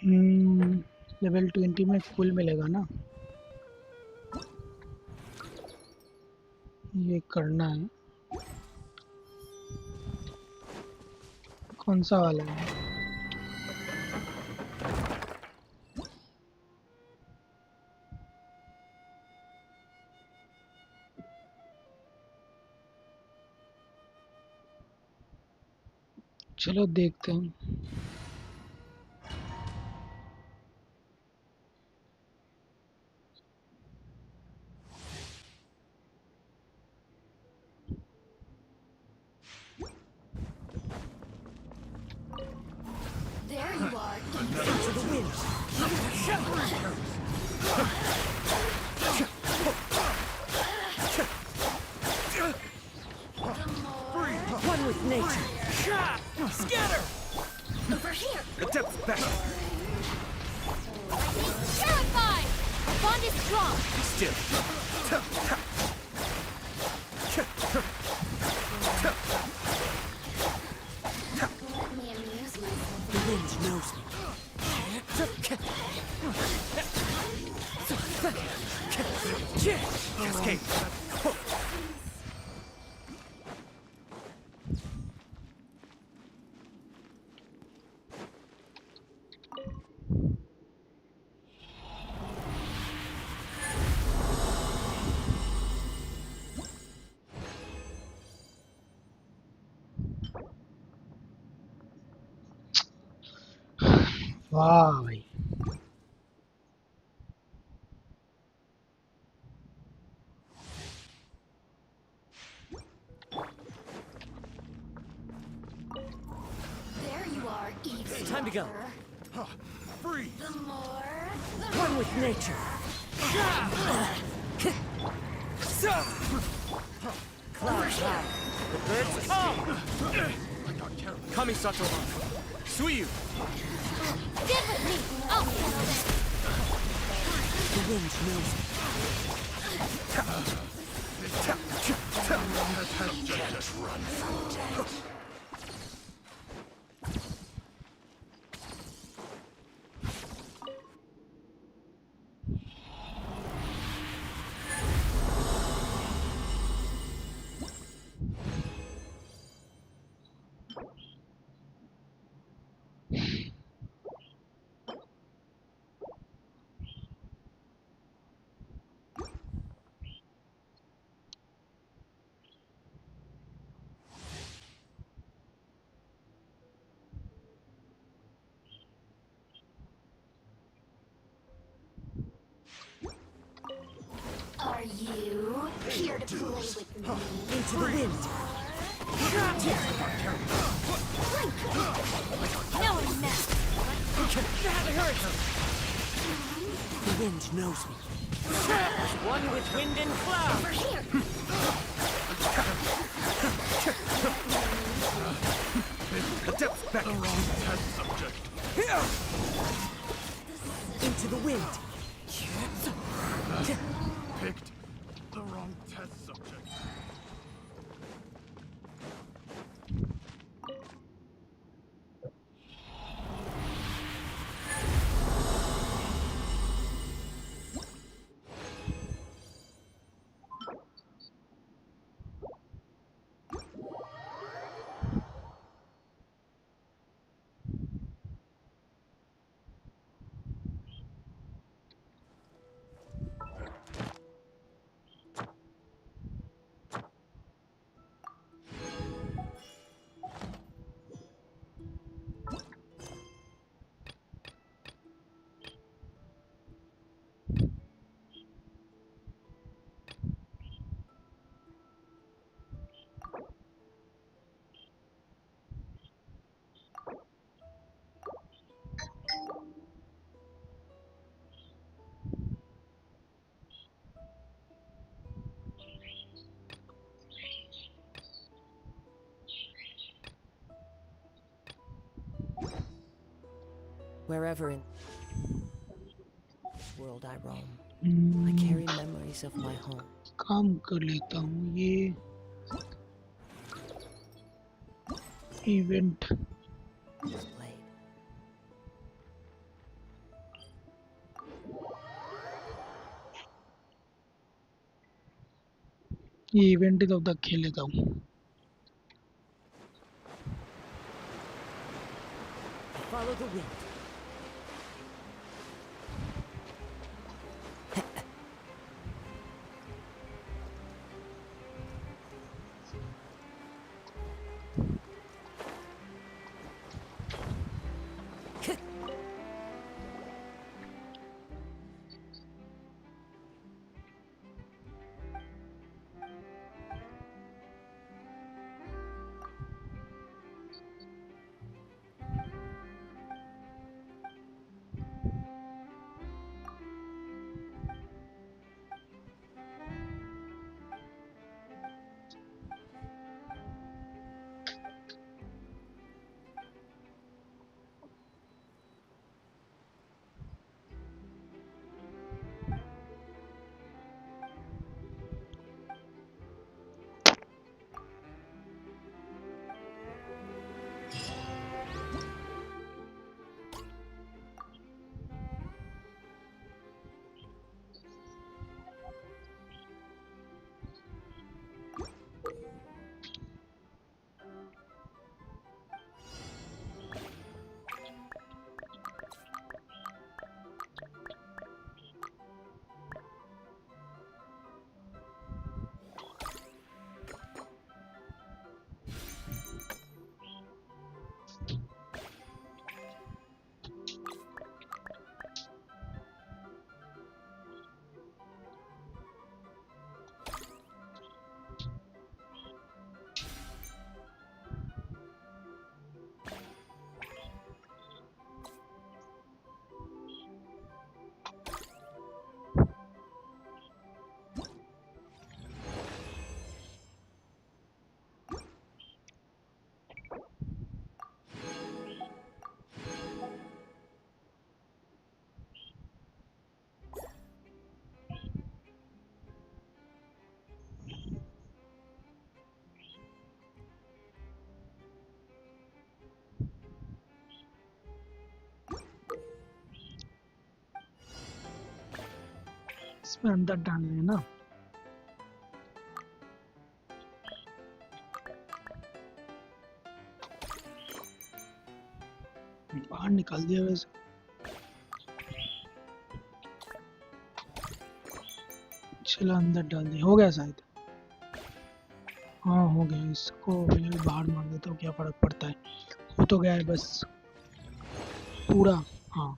Level 20 में full मिलेगा ना, ये करना है। कौन सा वाला है? चलो देखते हैं। There you are. To the wind. One with nature. Scatter! Over here. Adept back! Terrified! Our bond is strong. Be still! Let me amuse myself. The wind knows me. Escape! वाह भाई, There you are, eavesdropper. Time to go. Freeze! The more, One with nature. Cloud high. The birds come! Kamisato! Suiyu! get with me. I'll handle this. The wind knows me. Just run from death. Are you here to play with me? Into the wind. No one messed. That hurts. The wind knows me. One with wind and cloud. Over here. Adept back! The wrong test subject. Into the wind. Picked the wrong test subject. Wherever in this world I roam, I carry memories of my home. काम कर लेता हूँ ये event. This blade. ये event तब तक खेल लेता हूँ. Follow the wind. इसमें अंदर डालने हैं ना. बाहर निकाल दिया वैसे. चलो अंदर डाल दिया. हो गया शायद. हाँ हो गया. इसको भी बाहर मार देता हूँ, क्या फर्क पड़ता है. हो तो गया है बस पूरा. हाँ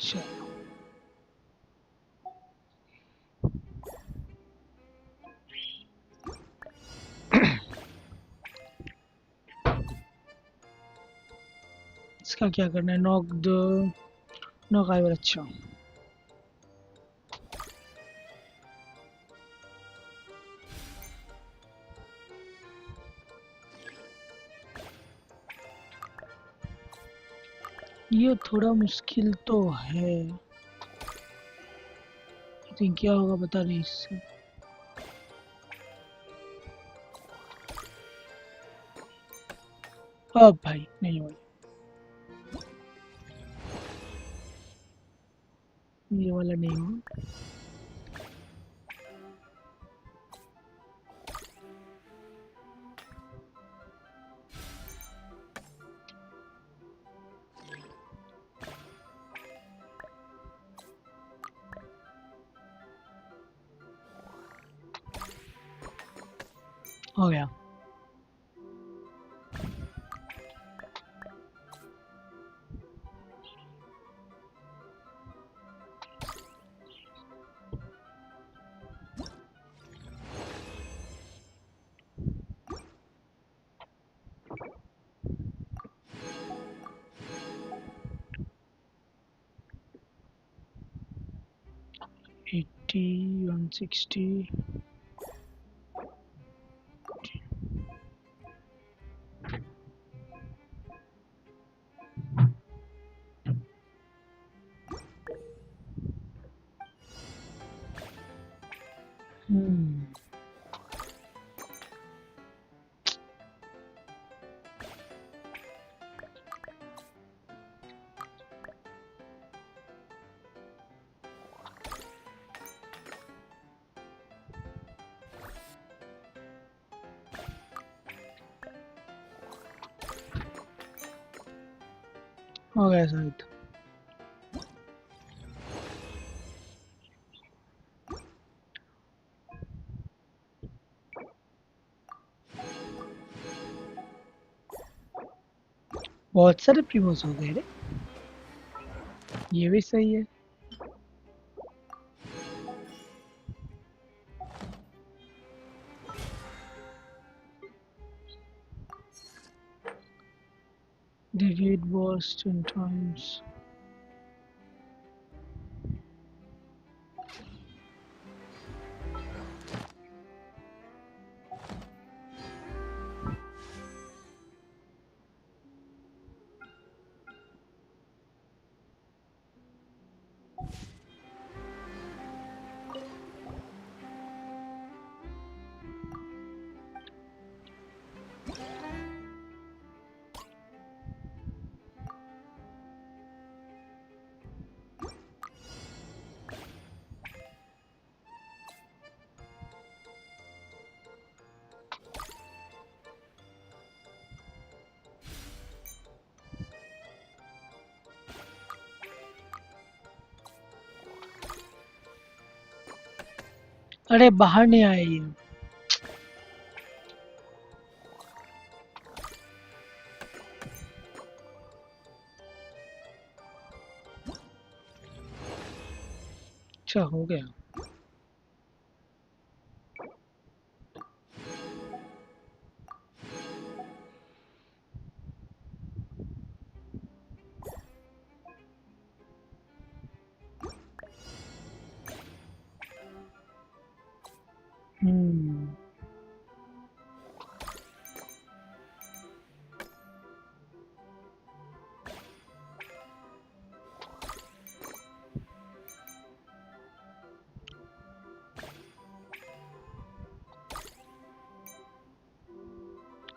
चलो. इसका क्या करना है. नॉक दो. नॉक आए. अच्छा ये थोड़ा मुश्किल तो है. लेकिन क्या होगा पता नहीं इससे. अब भाई नहीं हो. ये वाला नहीं हुआ. हो गया. एट्टी 160. हो गया शायद। बहुत सारे प्रीमोस हो गए रे, ये भी सही है। Defeat boss 10 times. अरे बाहर नहीं आए ये। अच्छा हो गया। हम्म।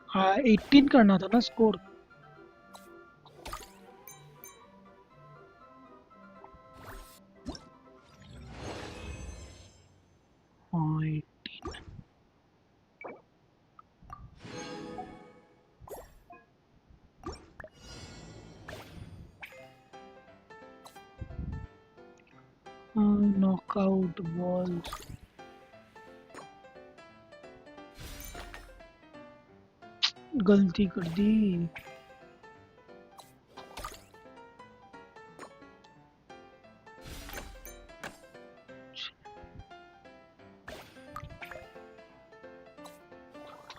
हाँ 18 करना था ना स्कोर। हाँ 18। Knockout ball. गलती कर दी।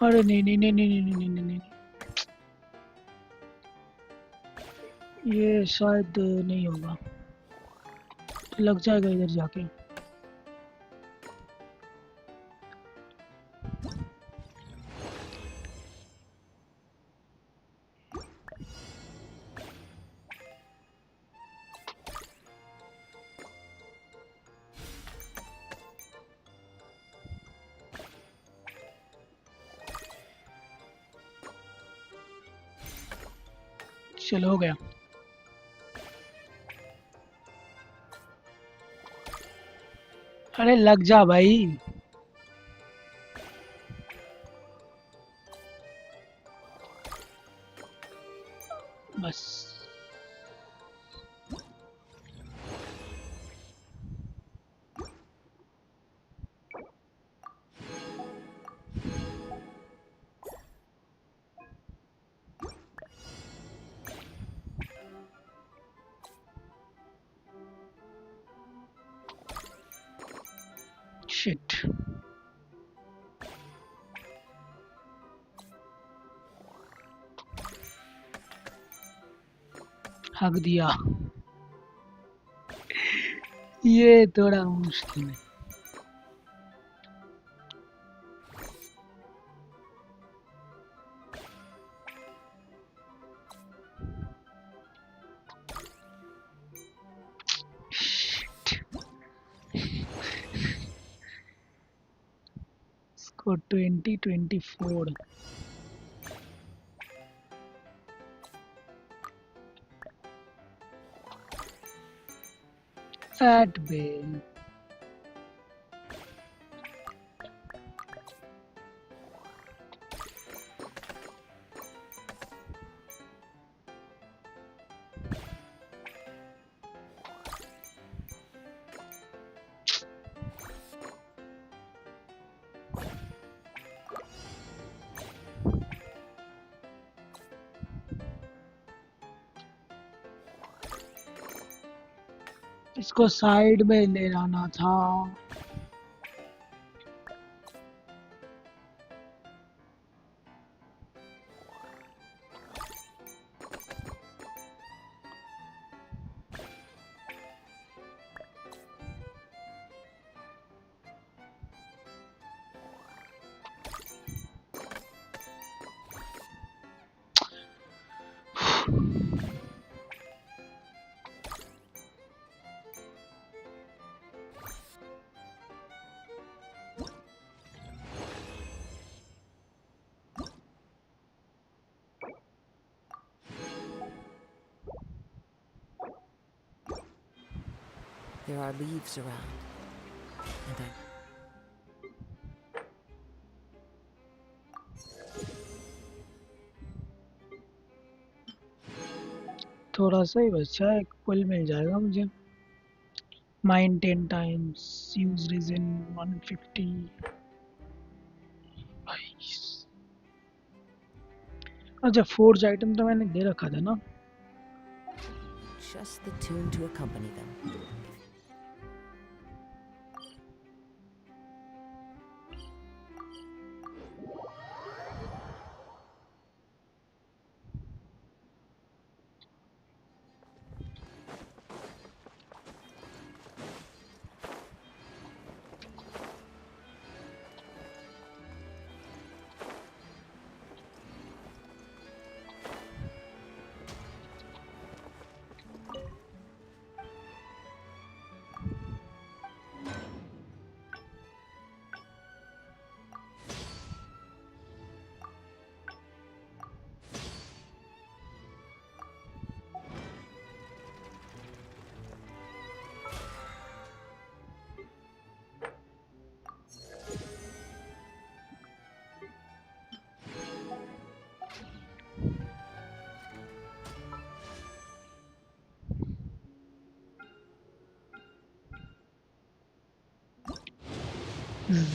अरे नहीं नहीं नहीं नहीं नहीं नहीं नहीं नहीं, ये शायद नहीं होगा, लग जाएगा इधर जाके। चलो हो गया। अरे लग जा भाई। बस। शिट। हक दिया। ये थोड़ा मुश्किल है। इसको 2024। Eight bell. इसको साइड में ले जाना था। There are leaves around, and I... थोड़ा सा ही बचा है, कुल मिल जाएगा मुझे। Mine 10 times use reason 150। अच्छा फोर्ज आइटम तो मैंने दे रखा था ना। Just the tune to accompany them.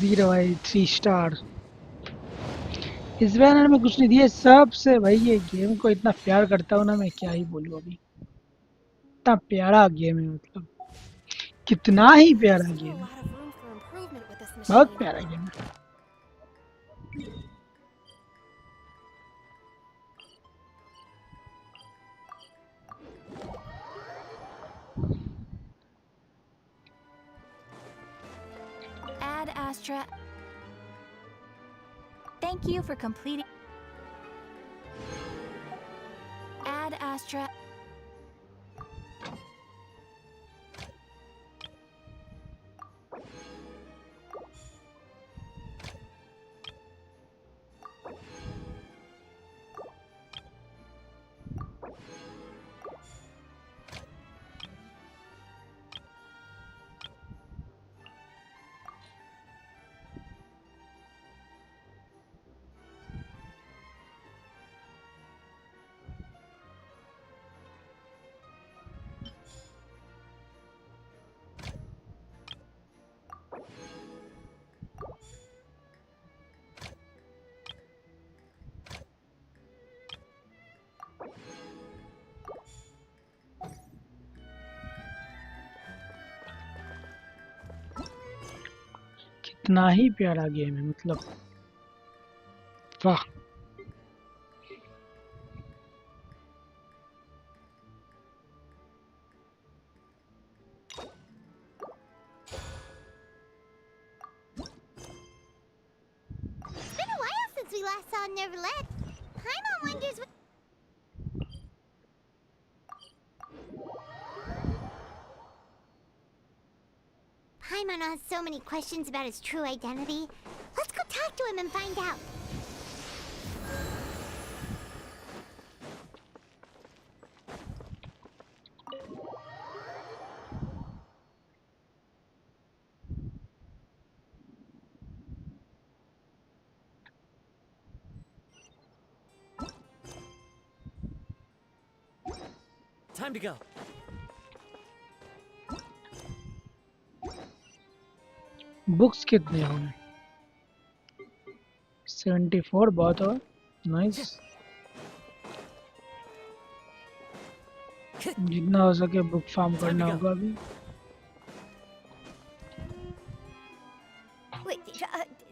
Zero भाई 3 स्टार। इस बैनर में कुछ नहीं दिया सबसे भाई। ये गेम को इतना प्यार करता हूँ ना मैं, क्या ही बोलूँ अभी। इतना प्यारा गेम है, मतलब कितना ही प्यारा Still गेम a है, lot of room for improvement with this बहुत machine. प्यारा गेम है। Add Astra. Thank you for completing. Add Astra. कितना ही प्यारा गेम है, मतलब वाह। It's been a while since we last saw Neverland. Paimon wonders what. Paimon has so many questions about his true identity. Let's go talk to him and find out. Time to go. Books कितने हो गए? 74 बहुत हो। Nice. जितना हो सके book farm करना होगा अभी।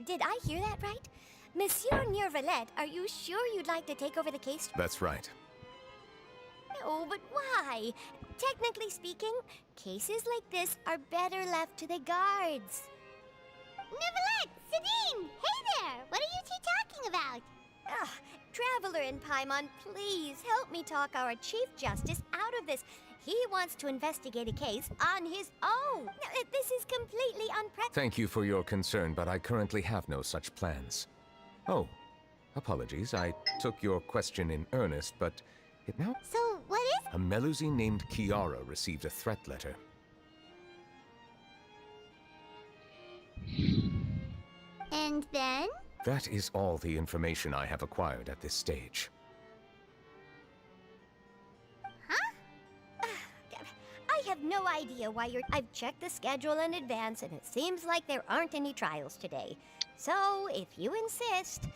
did I hear that right? Monsieur Nervalet, are you sure you'd like to take over the case? That's right. No, but why? Technically speaking, cases like this are better left to the guards. Nervalet! Sedine! Hey there! What are you two talking about? Ugh, Traveler in Paimon, please help me talk our Chief Justice out of this. He wants to investigate a case on his own. Now, this is completely unprecedented. Thank you for your concern, but I currently have no such plans. Oh, apologies. I took your question in earnest, but it now... So, what is... A Melusine named Kiara received a threat letter. And then? That is all the information I have acquired at this stage. I have no idea why you're... I've checked the schedule in advance, and it seems like there aren't any trials today. So, if you insist,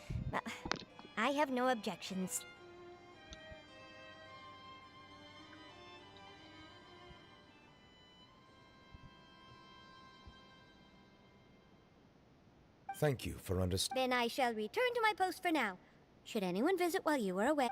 I have no objections. Thank you for understanding. Then I shall return to my post for now. Should anyone visit while you are away...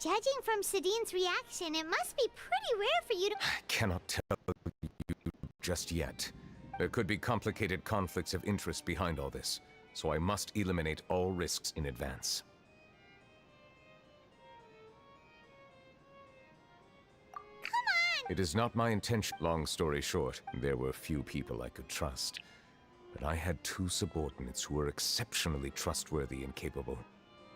Judging from Sadine's reaction, it must be pretty rare for you to... I cannot tell you just yet. There could be complicated conflicts of interest behind all this, so I must eliminate all risks in advance. It is not my intention. Long story short, there were few people I could trust. But I had two subordinates who were exceptionally trustworthy and capable.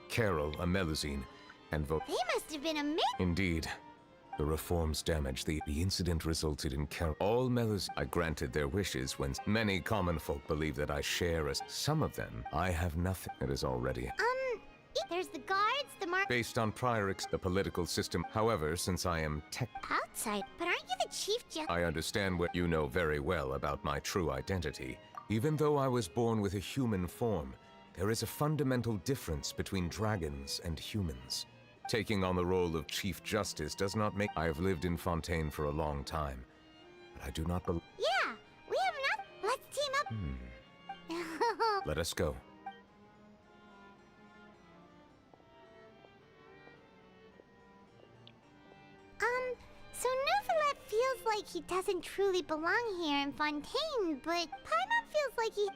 Carol, a Melusine, and They must have been amazing. Indeed. The reforms damaged the incident resulted in Carol. All Melusine. I granted their wishes when many common folk believe that I share as some of them. I have nothing that is already. There's the guards, the Based on prior the political system. However, since I am outside. But aren't you the Chief Justice? I understand what you know very well about my true identity. Even though I was born with a human form, there is a fundamental difference between dragons and humans. Taking on the role of Chief Justice does not make... I have lived in Fontaine for a long time, but I do not believe... Yeah, we have enough. Let's team up. Let us go. So Nervalet feels like he doesn't truly belong here in Fontaine, but Paimon feels like he...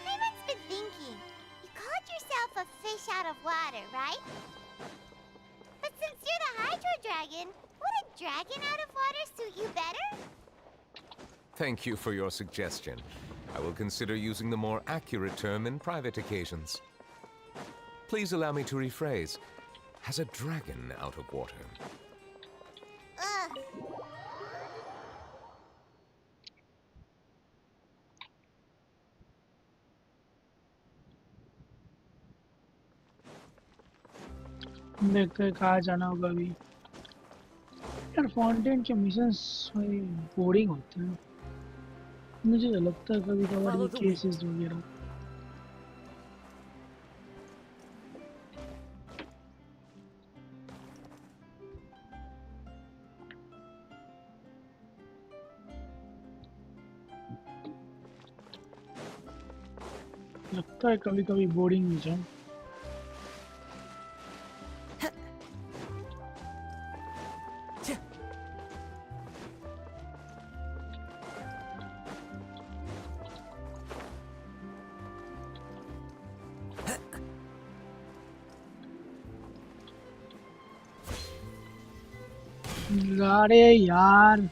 Paimon's been thinking. You called yourself a fish out of water, right? But since you're the Hydro Dragon, would a dragon out of water suit you better? Thank you for your suggestion. I will consider using the more accurate term in private occasions. Please allow me to rephrase. Has a dragon out of water? Ugh. देखते हैं कहाँ जाना होगा अभी यार fountain के missions boring होते हैं मुझे तो लगता है कभी कभार ये केसेस वगैरह लगता है कभी कभी बोरिंग मिशन अरे यार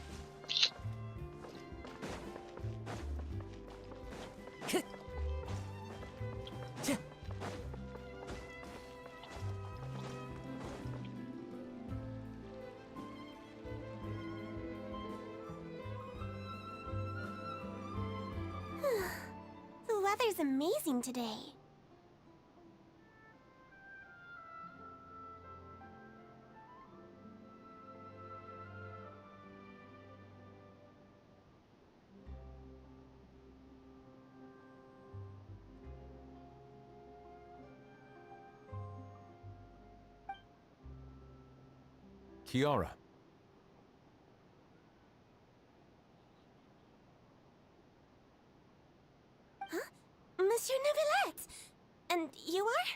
The weather's amazing today. Kiara. Huh? Monsieur Neuvillette! And you are?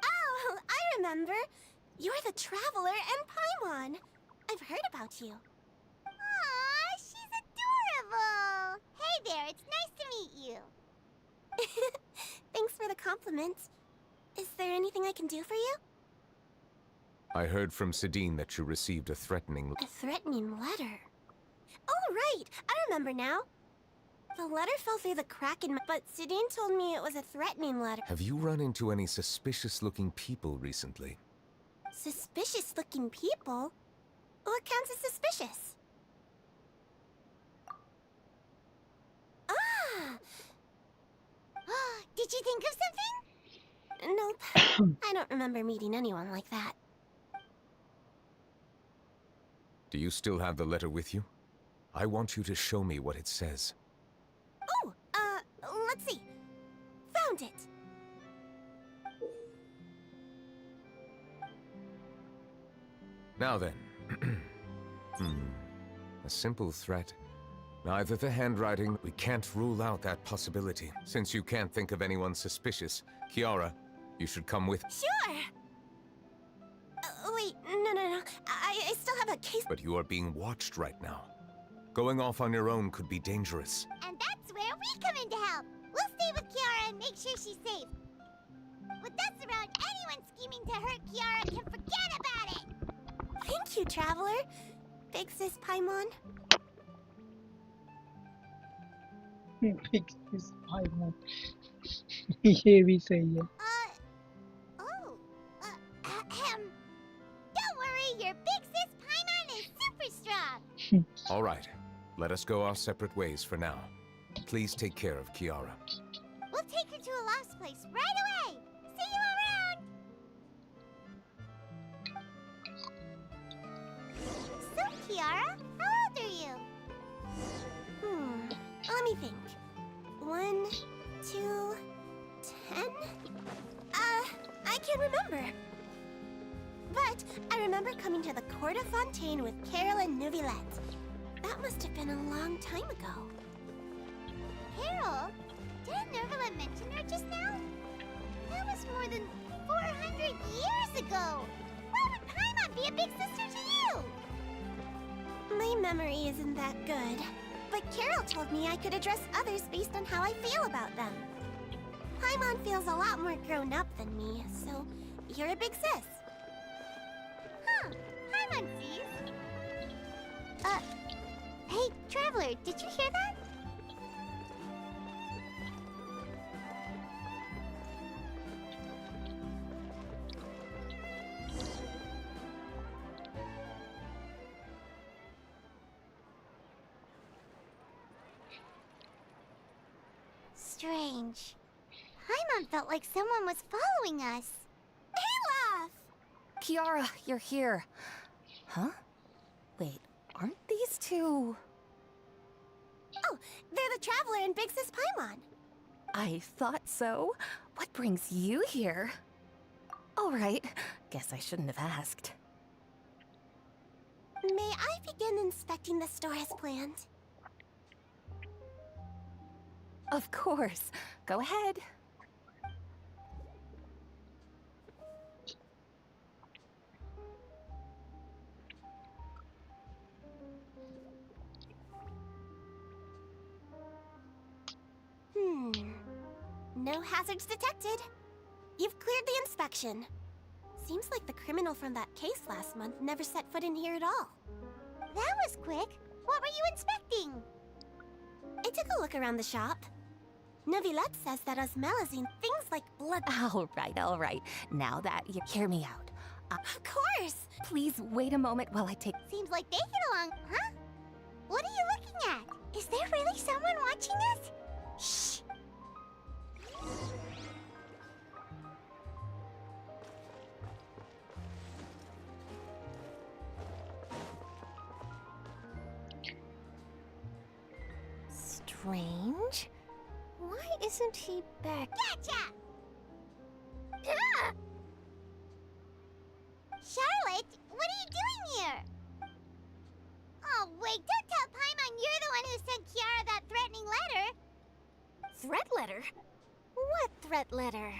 Oh, I remember. You're the Traveler and Paimon. I've heard about you. Aw, she's adorable! Hey there, it's nice to meet you. Thanks for the compliment. Is there anything I can do for you? I heard from Sidine that you received a threatening... A threatening letter? Oh, right! I remember now. The letter fell through the crack in my... But Sidine told me it was a threatening letter. Have you run into any suspicious-looking people recently? Suspicious-looking people? What counts as suspicious? Ah! Did you think of something? Nope. I don't remember meeting anyone like that. Do you still have the letter with you? I want you to show me what it says. Oh, let's see. Found it. Now then. A simple threat. Neither the handwriting... We can't rule out that possibility. Since you can't think of anyone suspicious, Kiara, you should come with... Sure! Wait, no. I still have a case... But you are being watched right now. Going off on your own could be dangerous. And that's where we come in to help. We'll stay with Kiara and make sure she's safe. With us around, anyone scheming to hurt Kiara can forget about it! Thank you, Traveler. Big Sis Paimon. Big Sis Paimon. ये भी सही है. Don't worry, your Big Sis Paimon is super strong. All right. Let us go our separate ways for now. Please take care of Kiara. We'll take her to a lost place right away. See you around. So, Kiara, how old are you? Let me think. 1, 2, 10? I can't remember. But I remember coming to the Court of Fontaine with Carol and Neuvillette. That must have been a long time ago. Carol? Didn't Neuvillette mention her just now? That was more than 400 years ago. Why would Paimon be a big sister to you? My memory isn't that good. But Carol told me I could address others based on how I feel about them. Paimon feels a lot more grown up than me, so you're a big sis. Huh, Paimon sees. Hey, Traveler, did you hear that? Strange. Paimon felt like someone was following us. Olaf! Kiara, you're here. Huh? Wait, aren't these two... Oh, they're the Traveler and Big Sis Paimon. I thought so. What brings you here? All right, guess I shouldn't have asked. May I begin inspecting the store as planned? Of course. Go ahead. No hazards detected. You've cleared the inspection. Seems like the criminal from that case last month never set foot in here at all. That was quick. What were you inspecting? I took a look around the shop. Neuvillette says that osmelazine, things like blood... All right. Now that you hear me out. Of course! Please wait a moment while I take... Seems like they get along, huh? What are you looking at? Is there really someone watching us? Shh! Strange. Why isn't he back? Gotcha! Ah! threat letter?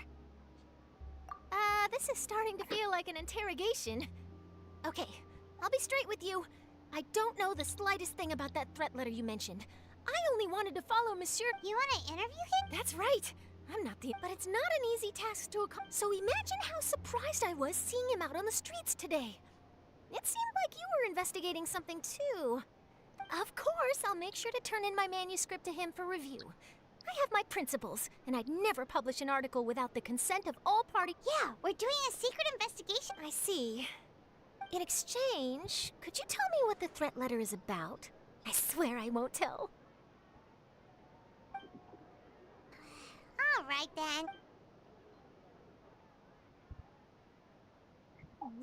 This is starting to feel like an interrogation. Okay, I'll be straight with you. I don't know the slightest thing about that threat letter you mentioned. I only wanted to follow Monsieur. You want to interview him? That's right. I'm not the. But it's not an easy task to accomplish. So imagine how surprised I was seeing him out on the streets today. It seemed like you were investigating something too. Of course, I'll make sure to turn in my manuscript to him for review. I have my principles, and I'd never publish an article without the consent of all parties. Yeah, we're doing a secret investigation. I see. In exchange, could you tell me what the threat letter is about? I swear I won't tell. All right, then.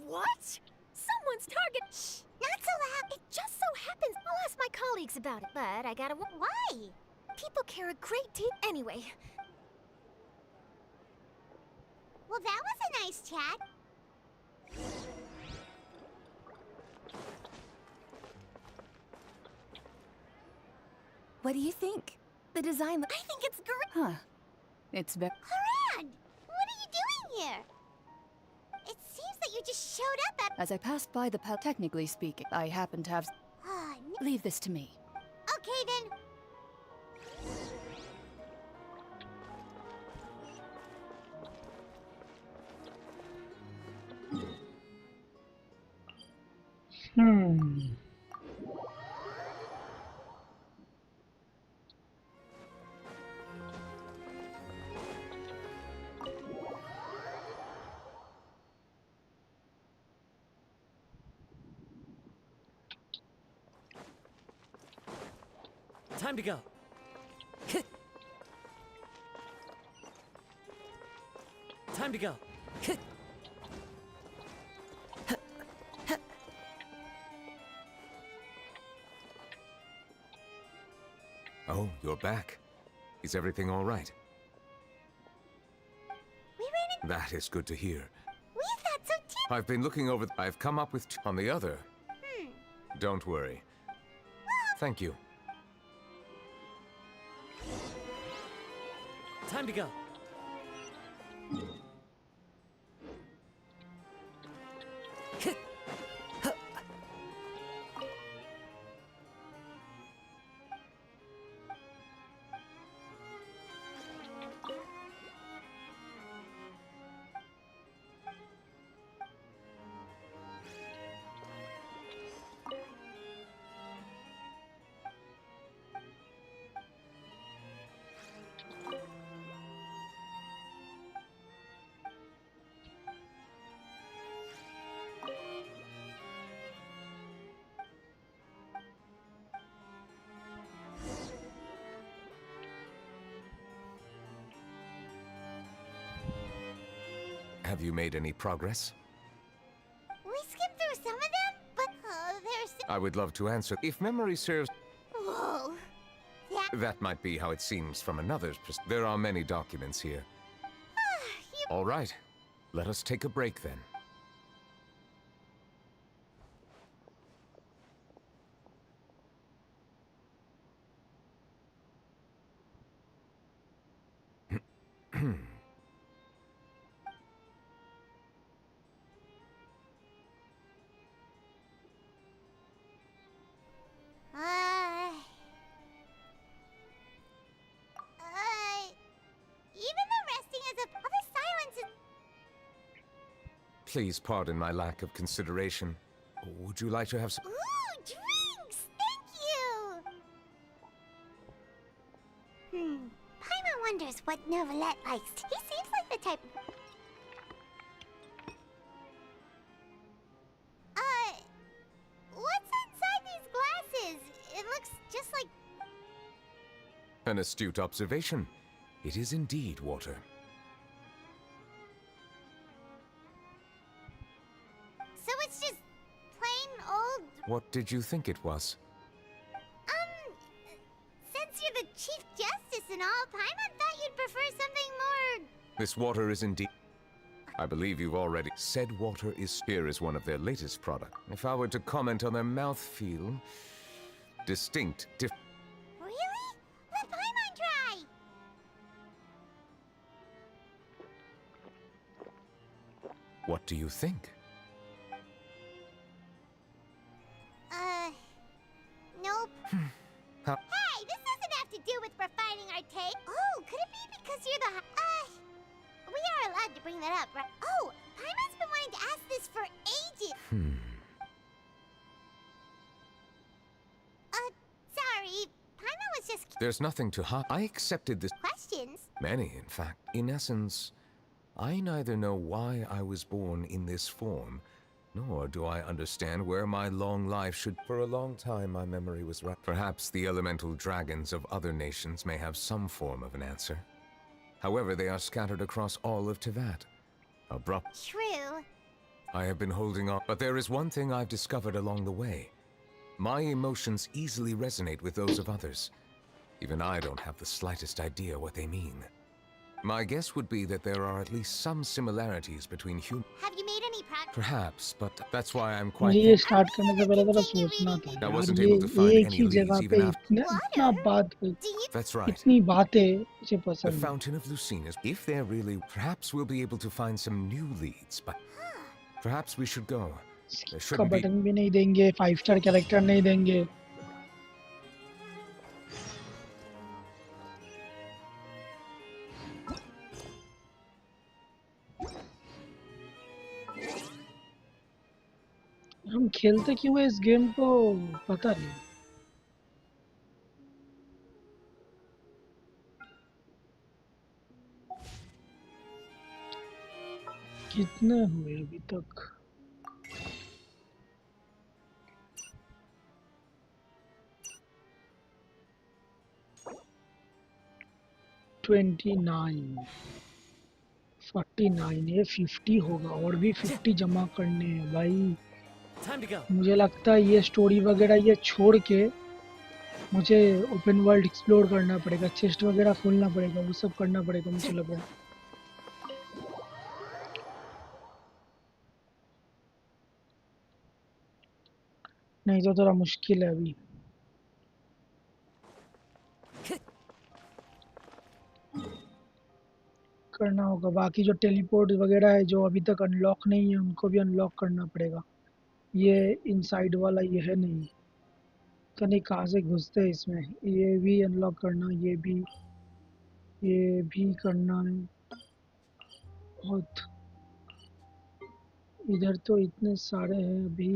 What? Someone's target. Shh, not so loud. It just so happens. I'll ask my colleagues about it, but I gotta. Why? People care a great deal. Anyway. Well, that was a nice chat. What do you think? The design. I think it's great. Huh. It's very. Harad, what are you doing here? It seems that you just showed up at. As I passed by the technically speaking, I happen to have. Ah, Leave this to me. okay then. Time to go. Time to go. Oh, you're back. Is everything all right? We ran in. That is good to hear. We thought so too. I've been looking over. I've come up with on the other. Hmm. Don't worry. Thank you. Time to go. Have you made any progress? We skipped through some of them, but there's. I would love to answer. If memory serves, Whoa. That. that might be how it seems from another's perspective. There are many documents here. You. All right. Let us take a break then. Even the resting is a. All the silence is. Please pardon my lack of consideration. Would you like to have some? Ooh, drinks! Thank you! Paimon wonders what Novelette likes. He seems like the type. What's inside these glasses? It looks just like. An astute observation. It is indeed water. So it's just plain old. What did you think it was? Since you're the Chief Justice and all, Paimon thought you'd prefer something more. This water is indeed... I believe you've already said water is... Here is one of their latest products. If I were to comment on their mouthfeel... Distinct, different... Really? Let Paimon try! What do you think? Nope. How- Hey, this doesn't have to do with refining our take. Oh, could it be because you're the... we are allowed to bring that up, right? Oh, Paimon's been wanting to ask this for ages. Sorry. Paimon was just There's nothing to hide. I accepted this. questions. Many, in fact. In essence, I neither know why I was born in this form, nor do I understand where my long life should... For a long time, my memory was right. Perhaps the elemental dragons of other nations may have some form of an answer. However, they are scattered across all of Tevat. Abrupt. True. I have been holding on, but there is one thing I've discovered along the way. My emotions easily resonate with those of others. Even I don't have the slightest idea what they mean. My guess would be that there are at least some similarities between humans. Have you made any progress? Perhaps, but that's why I'm मुझे quite... ये start करने से पहले थोड़ा सोचना था I यार wasn't ये able to find एक any ही leads जगह even पे after... इतना बात Do you... That's right. इतनी बातें मुझे The पसंद है Fountain of Lucina. If they're really... Perhaps we'll be able to find some new leads, but... Perhaps we should go. There का shouldn't be... बटन भी नहीं देंगे 5 स्टार कैरेक्टर नहीं देंगे हम खेलते क्यों है इस गेम को पता नहीं कितने हुए अभी तक ट्वेंटी 49 ये 50 होगा और भी 50 जमा करने हैं भाई Time to go. मुझे लगता है ये स्टोरी वगैरह ये छोड़ के मुझे ओपन वर्ल्ड एक्सप्लोर करना पड़ेगा चेस्ट वगैरह खोलना पड़ेगा वो सब करना पड़ेगा मुझे लग रहा है नहीं तो थोड़ा मुश्किल है अभी करना होगा बाकी जो टेलीपोर्ट वगैरह है जो अभी तक अनलॉक नहीं है उनको भी अनलॉक करना पड़ेगा ये इनसाइड वाला ये है नहीं तो नहीं कहाँ से घुसते हैं इसमें ये भी अनलॉक करना ये भी करना है बहुत इधर तो इतने सारे हैं अभी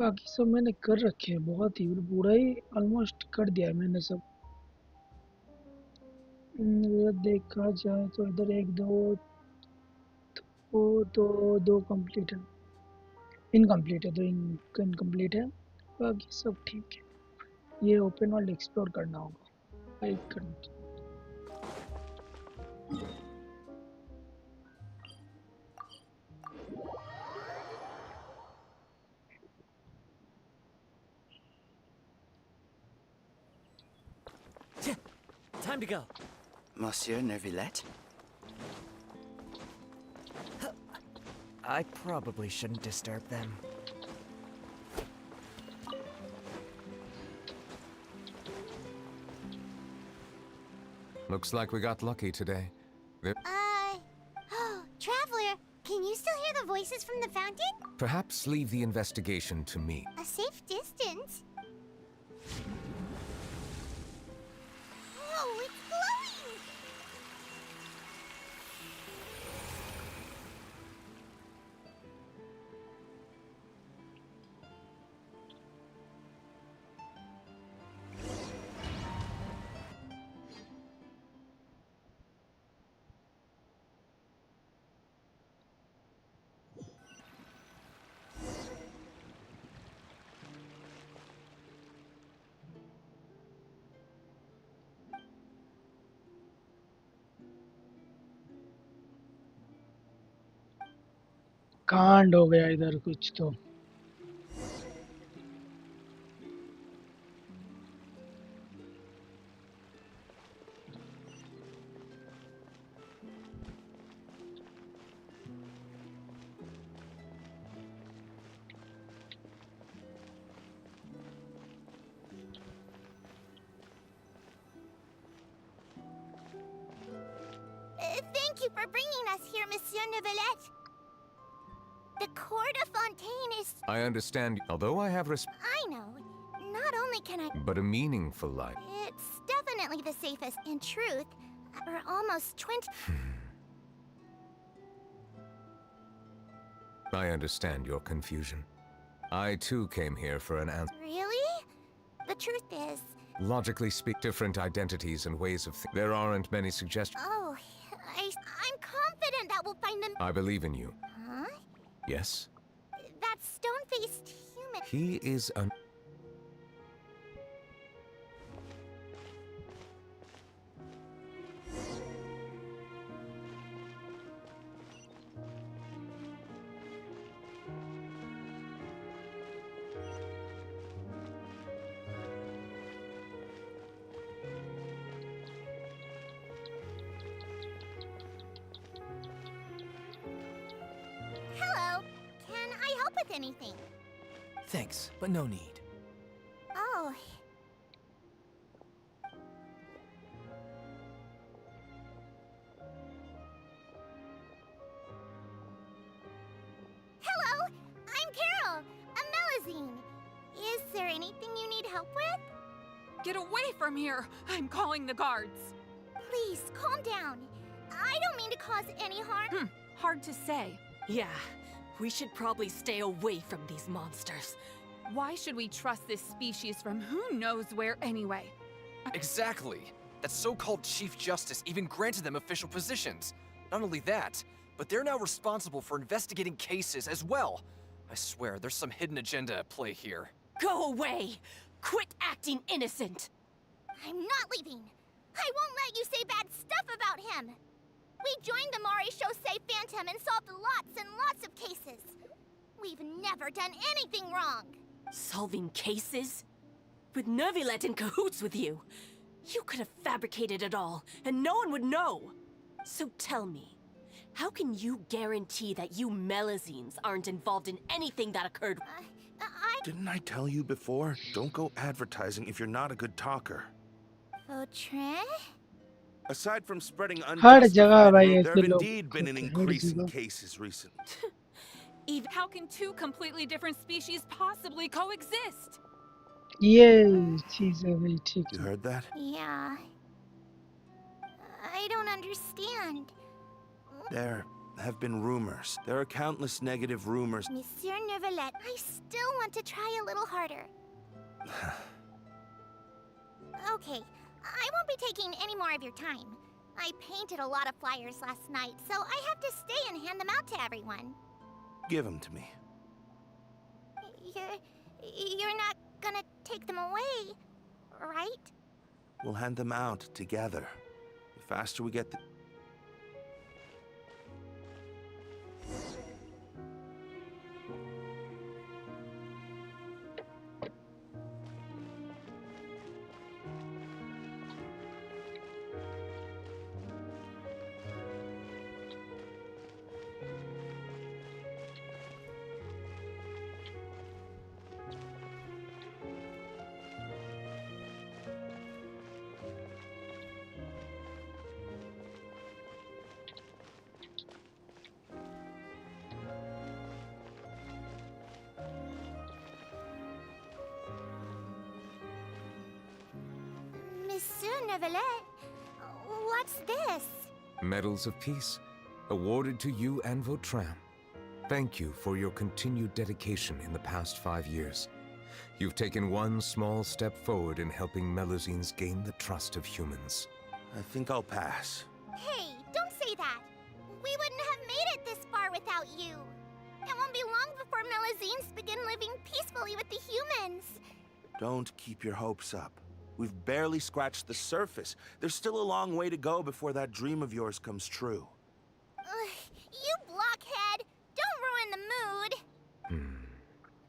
बाकी सब मैंने कर रखे हैं बहुत ही पूरा ही ऑलमोस्ट कर दिया है मैंने सब इधर देखा जाए तो इधर एक दो कंप्लीट है इनकम्प्लीट है इनकम्प्लीट है बाकी सब ठीक है ये ओपन वर्ल्ड एक्सप्लोर करना होगा वेट करना Time to go. Monsieur Neuvillette? I probably shouldn't disturb them. Looks like we got lucky today. Traveler, can you still hear the voices from the fountain? Perhaps leave the investigation to me. A safe distance? Oh, it's glowing! कांड हो गया इधर कुछ तो Thank Thank you for bringing us here, Monsieur Neuvillette. The Court of Fontaine is... I understand, although I have I know. Not only can I... but a meaningful life. It's definitely the safest. In truth, we're almost 20... I understand your confusion. I too came here for an answer. Really? The truth is... Logically speak, different identities and ways of there aren't many suggestions. Oh, I'm confident that we'll find them... I believe in you. Huh? Yes? That stone-faced human... He is an... Hello. Can I help with anything? Thanks, but no need. Oh. Hello, I'm Carol, a Melusine. Is there anything you need help with? Get away from here! I'm calling the guards. Please, calm down. I don't mean to cause any harm. Hard to say. Yeah, we should probably stay away from these monsters. Why should we trust this species from who knows where anyway? Exactly. That so-called Chief Justice even granted them official positions. Not only that, but they're now responsible for investigating cases as well. I swear, there's some hidden agenda at play here. Go away! Quit acting innocent! I'm not leaving. I won't let you say bad stuff about him. We joined the Maréchaussée Phantom and solved lots and lots of cases. We've never done anything wrong. Solving cases? With Neuvillette in cahoots with you? You could have fabricated it all, and no one would know. So tell me, how can you guarantee that you Melusines aren't involved in anything that occurred? Didn't I tell you before? Don't go advertising if you're not a good talker. Vautrin? Aside from spreading her unjust जगह भाई there have ऐसे लोग indeed been an होते हैं, increase her in जगह। cases recently. Even how can two completely different species possibly coexist? ये चीजें भी ठीक You है। heard that? Yeah. I don't understand. There have been rumors. There are countless negative rumors. Monsieur Neuvillette, I still want to try a little harder. Okay, I won't be taking any more of your time. I painted a lot of flyers last night, so I have to stay and hand them out to everyone. Give them to me. You're not gonna take them away, right? We'll hand them out together. The faster we get the... Monsieur Neuvillette, what's this? Medals of Peace, awarded to you and Vautrin. Thank you for your continued dedication in the past 5 years. You've taken one small step forward in helping Melusines gain the trust of humans. I think I'll pass. Hey, don't say that. We wouldn't have made it this far without you. It won't be long before Melusines begin living peacefully with the humans. Don't keep your hopes up. We've barely scratched the surface. There's still a long way to go before that dream of yours comes true. You blockhead! Don't ruin the mood!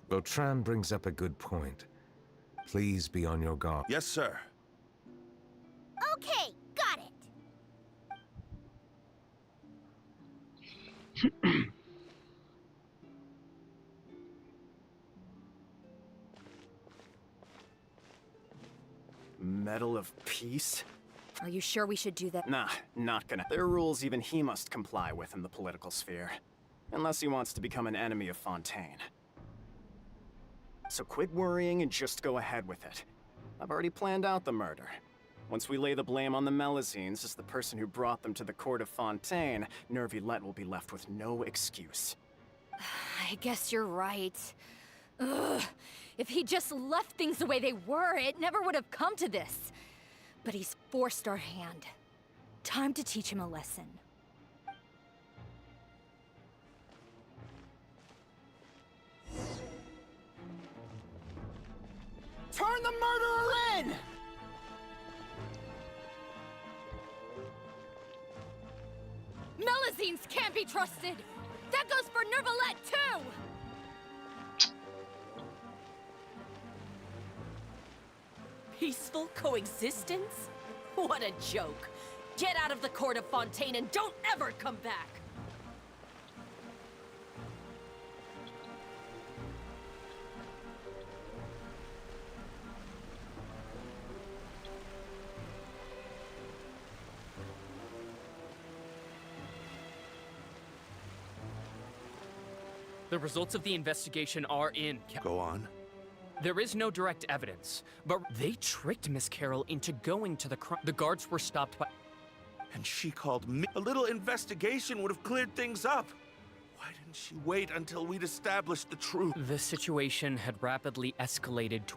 Vautrin brings up a good point. Please be on your guard. Yes, sir. Okay, got it. Medal of Peace? Are you sure we should do that? Nah, not gonna. There are rules even he must comply with in the political sphere. Unless he wants to become an enemy of Fontaine. So quit worrying and just go ahead with it. I've already planned out the murder. Once we lay the blame on the Melusines as the person who brought them to the court of Fontaine, Nervilette will be left with no excuse. I guess you're right. Ugh. If he just left things the way they were, it never would have come to this. But he's forced our hand. Time to teach him a lesson. Turn the murderer in! Melusines can't be trusted! That goes for Nervilette, too! Peaceful coexistence? What a joke. Get out of the court of Fontaine and don't ever come back! The results of the investigation are in. Go on. There is no direct evidence, but they tricked Miss Carroll into going to the crime. The guards were stopped by... And she called me. A little investigation would have cleared things up. Why didn't she wait until we'd established the truth? The situation had rapidly escalated to...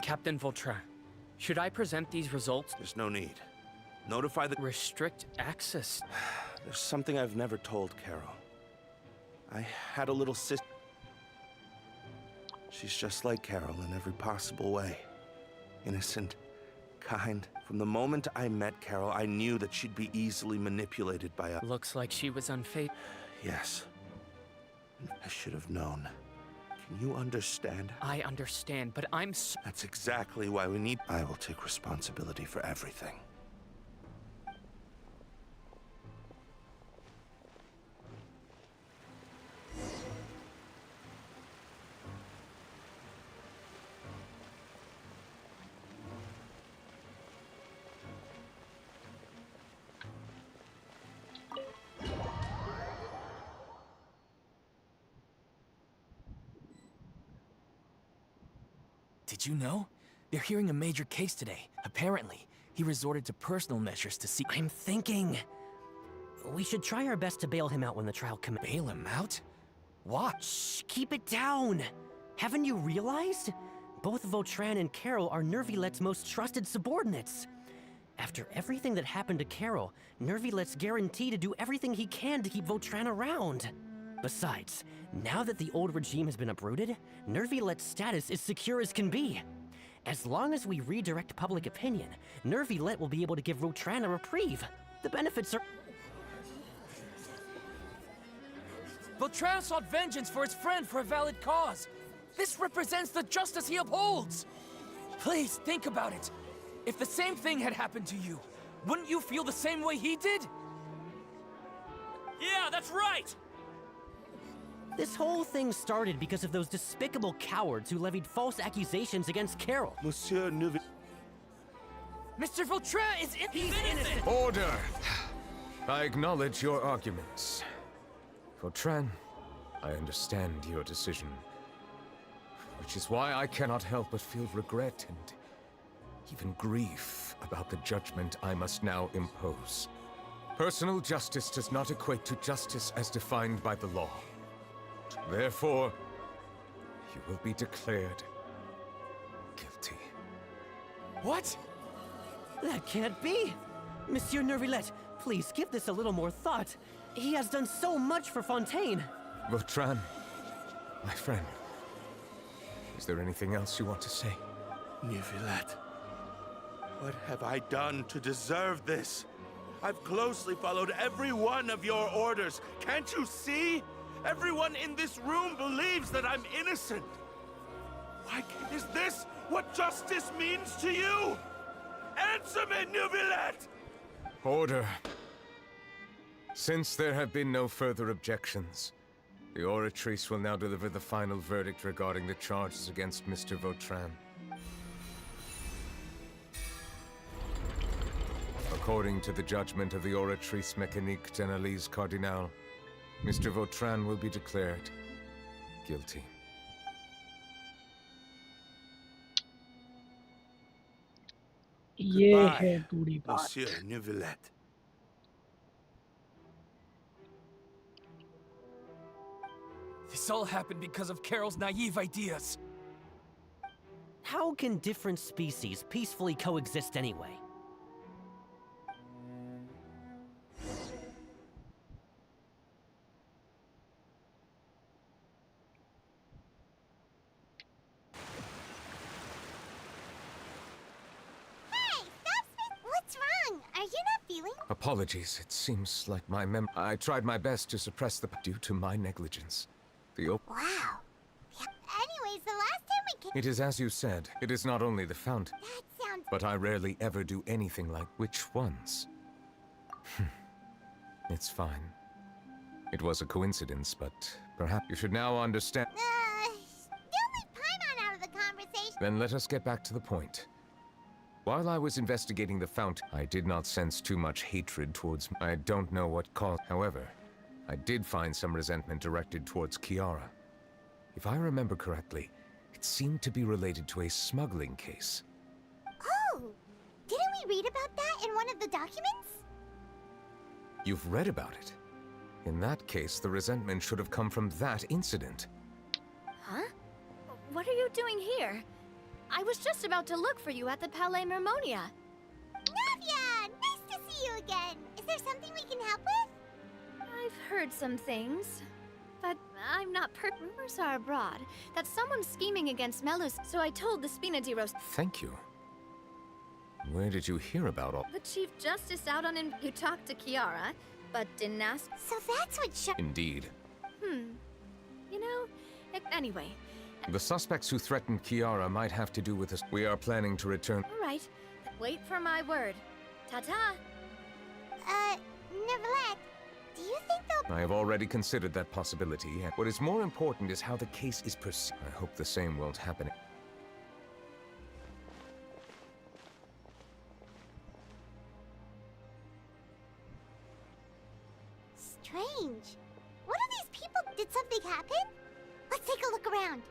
Captain Vautrin, should I present these results? There's no need. Notify the... Restrict access. There's something I've never told Carol. I had a little sister. She's just like Carol in every possible way. Innocent, kind. From the moment I met Carol, I knew that she'd be easily manipulated by a... Looks like she was unfaithful. Yes. I should have known. Can you understand? I understand, but I'm... That's exactly why we need... I will take responsibility for everything. Did you know? They're hearing a major case today. Apparently, he resorted to personal measures to see— I'm thinking... we should try our best to bail him out when the trial commences. Bail him out? What? Shh, keep it down! Haven't you realized? Both Vautrin and Carol are Nervilette's most trusted subordinates. After everything that happened to Carol, Nervilette's guaranteed to do everything he can to keep Vautrin around. Besides, now that the old regime has been uprooted, Nervilette's status is secure as can be. As long as we redirect public opinion, Nervilette will be able to give Vautrin a reprieve. The benefits are... Vautrin sought vengeance for his friend for a valid cause. This represents the justice he upholds. Please, think about it. If the same thing had happened to you, wouldn't you feel the same way he did? Yeah, that's right! This whole thing started because of those despicable cowards who levied false accusations against Carol. Monsieur Nervilette... Mr. Vautrin is innocent! Order! I acknowledge your arguments. Vautrin, I understand your decision. Which is why I cannot help but feel regret and even grief about the judgment I must now impose. Personal justice does not equate to justice as defined by the law. Therefore, you will be declared guilty. What? That can't be! Monsieur Nervilette, please give this a little more thought. He has done so much for Fontaine. Vautrin, my friend, is there anything else you want to say? Nervilette, what have I done to deserve this? I've closely followed every one of your orders. Can't you see? Everyone in this room believes that I'm innocent. Why is this what justice means to you? Answer me, Nervilette! Order. Since there have been no further objections, the Oratrice will now deliver the final verdict regarding the charges against Mr. Vautrin. According to the judgment of the Oratrice Mécanique d'Analyse Cardinal, Mr. Vautrin will be declared guilty. ये है Goodbye, पूरी बात. Monsieur Neuvillette. This all happened because of Carol's naive ideas. How can different species peacefully coexist anyway? What's wrong? Are you not feeling? Apologies, it seems like I tried my best to suppress the due to my negligence. Wow. Yeah. Anyways, the last time we came... It is as you said, it is not only the fountain, That sounds... but I rarely ever do anything like which ones? It's fine. It was a coincidence, but perhaps you should now understand. Don't leave Paimon out of the conversation. Then let us get back to the point. While I was investigating the fountain, I did not sense too much hatred towards me. I don't know what caused. However, I did find some resentment directed towards Kiara. If I remember correctly, it seemed to be related to a smuggling case. Oh! Didn't we read about that in one of the documents? You've read about it? In that case, the resentment should have come from that incident. Huh? What are you doing here? I was just about to look for you at the Palais Mermonia. Navia! Nice to see you again! Is there something we can help with? I've heard some things, but I'm not Rumors are abroad that someone's scheming against Melus, so I told the Spinadiros. Thank you. Where did you hear about all? The Chief Justice out on you talked to Kiara, but didn't ask. So that's what Indeed. You know, anyway. The suspects who threatened Kiara might have to do with us. We are planning to return. All right, wait for my word. Ta-ta! Nevertheless, do you think they'll... I have already considered that possibility, and what is more important is how the case is perceived. I hope the same won't happen. Strange. What are these people? Did something happen? Let's take a look around.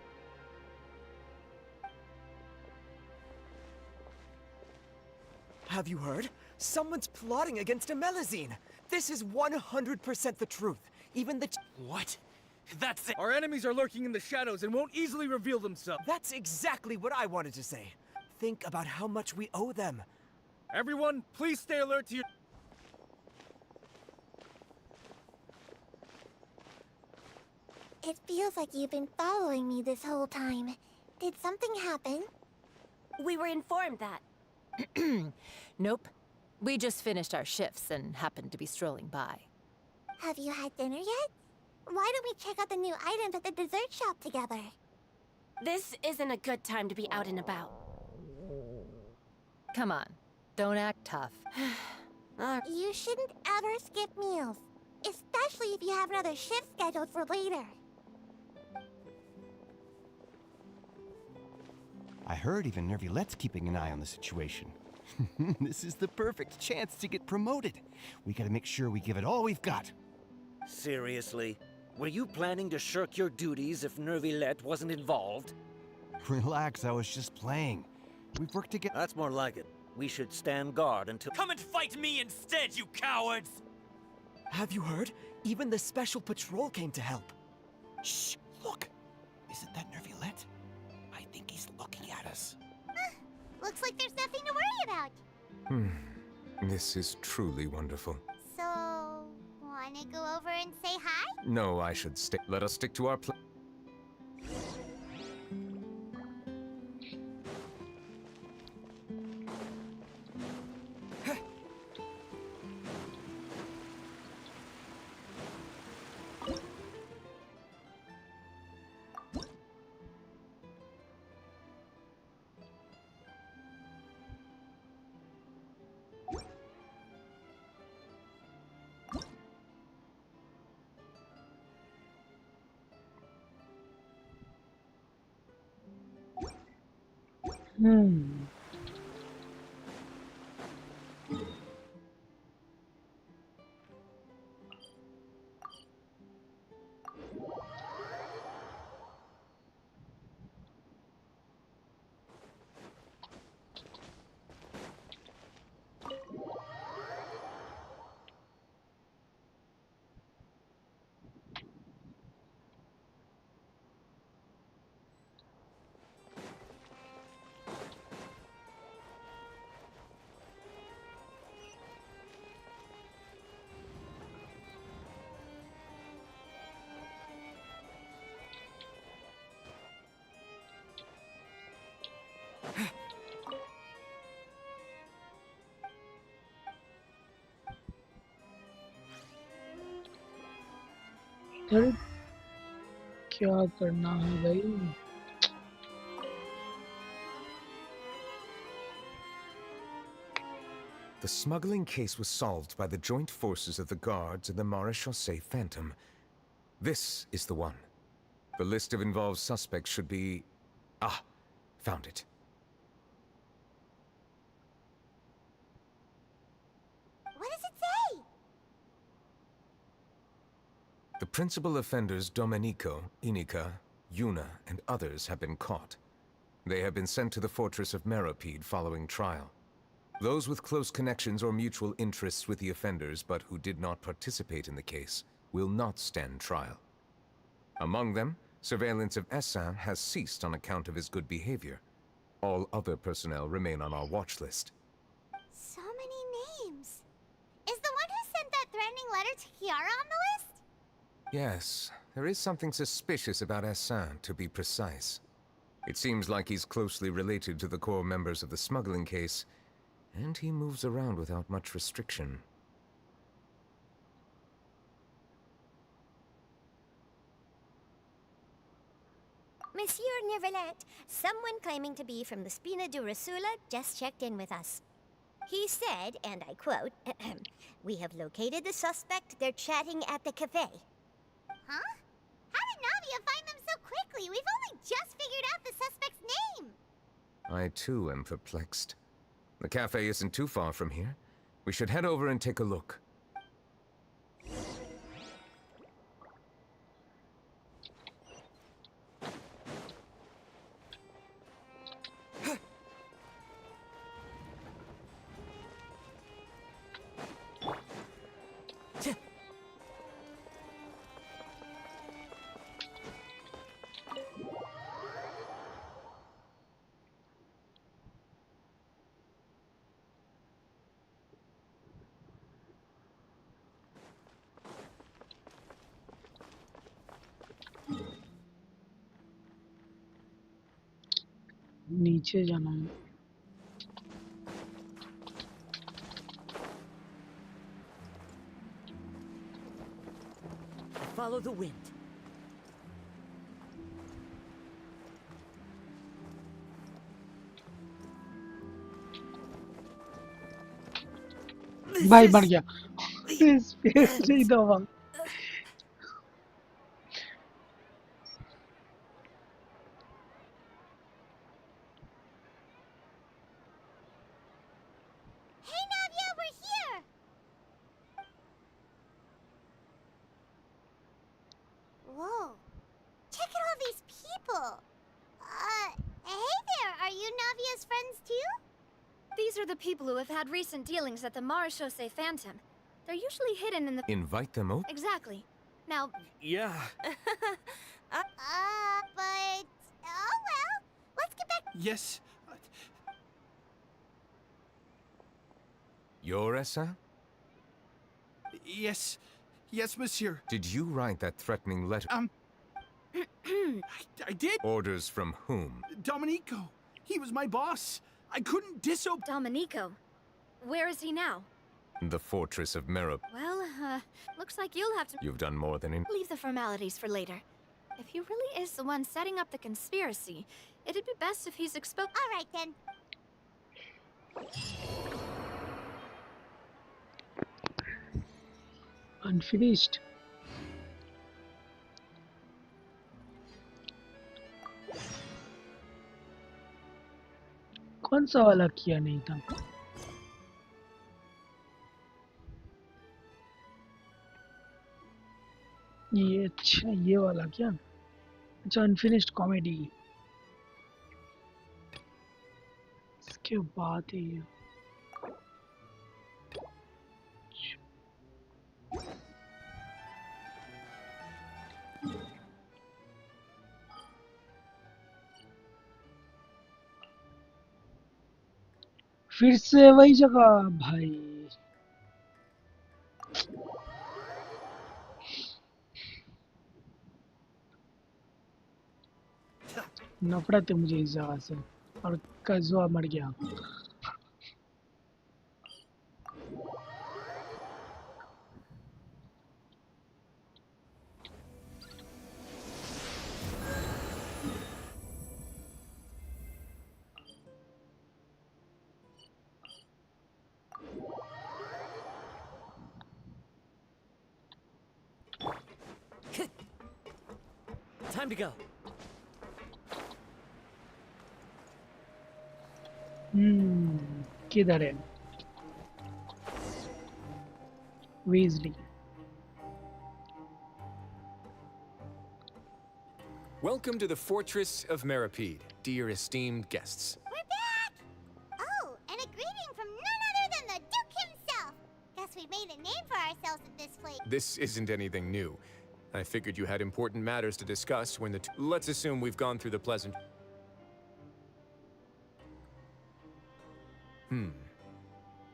Have you heard? Someone's plotting against a Melazine. This is 100% the truth. Even the... What? That's it. Our enemies are lurking in the shadows and won't easily reveal themselves. That's exactly what I wanted to say. Think about how much we owe them. Everyone, please stay alert to your... It feels like you've been following me this whole time. Did something happen? We were informed that. Nope. We just finished our shifts and happened to be strolling by. Have you had dinner yet? Why don't we check out the new items at the dessert shop together? This isn't a good time to be out and about. Come on. Don't act tough. You shouldn't ever skip meals. Especially if you have another shift scheduled for later. I heard even Nervilette's keeping an eye on the situation. This is the perfect chance to get promoted. We gotta make sure we give it all we've got. Seriously? Were you planning to shirk your duties if Nervilette wasn't involved? Relax, I was just playing. We've worked together. That's more like it. We should stand guard until— Come and fight me instead, you cowards! Have you heard? Even the Special Patrol came to help. Shh! Look! Isn't that Nervilette? I think he's looking at us. Looks like there's nothing to worry about. This is truly wonderful. So, wanna go over and say hi? No, I should stick. Let us stick to our plan. अरे क्या करना है भाई? The smuggling case was solved by the joint forces of the guards and the Maréchaussée Phantom. This is the one. The list of involved suspects should be... Ah, found it. What does it say? The principal offenders Domenico, Inica, Yuna, and others have been caught. They have been sent to the fortress of Meropide following trial. Those with close connections or mutual interests with the offenders but who did not participate in the case will not stand trial. Among them, surveillance of Hexa has ceased on account of his good behavior. All other personnel remain on our watch list. So many names. Is the one who sent that threatening letter to Kiara on the list? Yes, there is something suspicious about Hexa, to be precise. It seems like he's closely related to the core members of the smuggling case, and he moves around without much restriction. Monsieur Neuvillette, someone claiming to be from the Spina du Rasula just checked in with us. He said, and I quote, "We have located the suspect. They're chatting at the cafe." Huh? How did Navia find them so quickly? We've only just figured out the suspect's name. I too am perplexed. The cafe isn't too far from here. We should head over and take a look. नीचे जाना है. Follow the wind. भाई मर गया. Space नहीं दो. Hey Navia, we're here! Whoa. Check out all these people. Hey there, are you Navia's friends too? These are the people who have had recent dealings at the Maréchaussée Phantom. They're usually hidden in the... Invite them over? Exactly. Now... Yeah. But... Oh well, let's get back... Yes. You're Hexa? Yes. Yes, monsieur. Did you write that threatening letter? I did. Orders from whom? Domenico. He was my boss. I couldn't disobey. Domenico. Where is he now? The fortress of Merop. Well, looks like you'll have to... You've done more than in... Leave the formalities for later. If he really is the one setting up the conspiracy, it'd be best if he's exposed... All right, then. Unfinished. कौन सा वाला किया नहीं था? ये अच्छा, ये वाला क्या? अच्छा, अनफिनिश्ड कॉमेडी. इसके बाद है ये. फिर से वही जगह भाई. नफरत है मुझे इस जगह से. और कज़ुआ मर गया. Time to go. किधर है? Weasley. Welcome to the Fortress of Meripede, dear esteemed guests. We're back! Oh, and a greeting from none other than the Duke himself! Guess we made a name for ourselves at this place. This isn't anything new. I figured you had important matters to discuss when let's assume we've gone through the pleasant...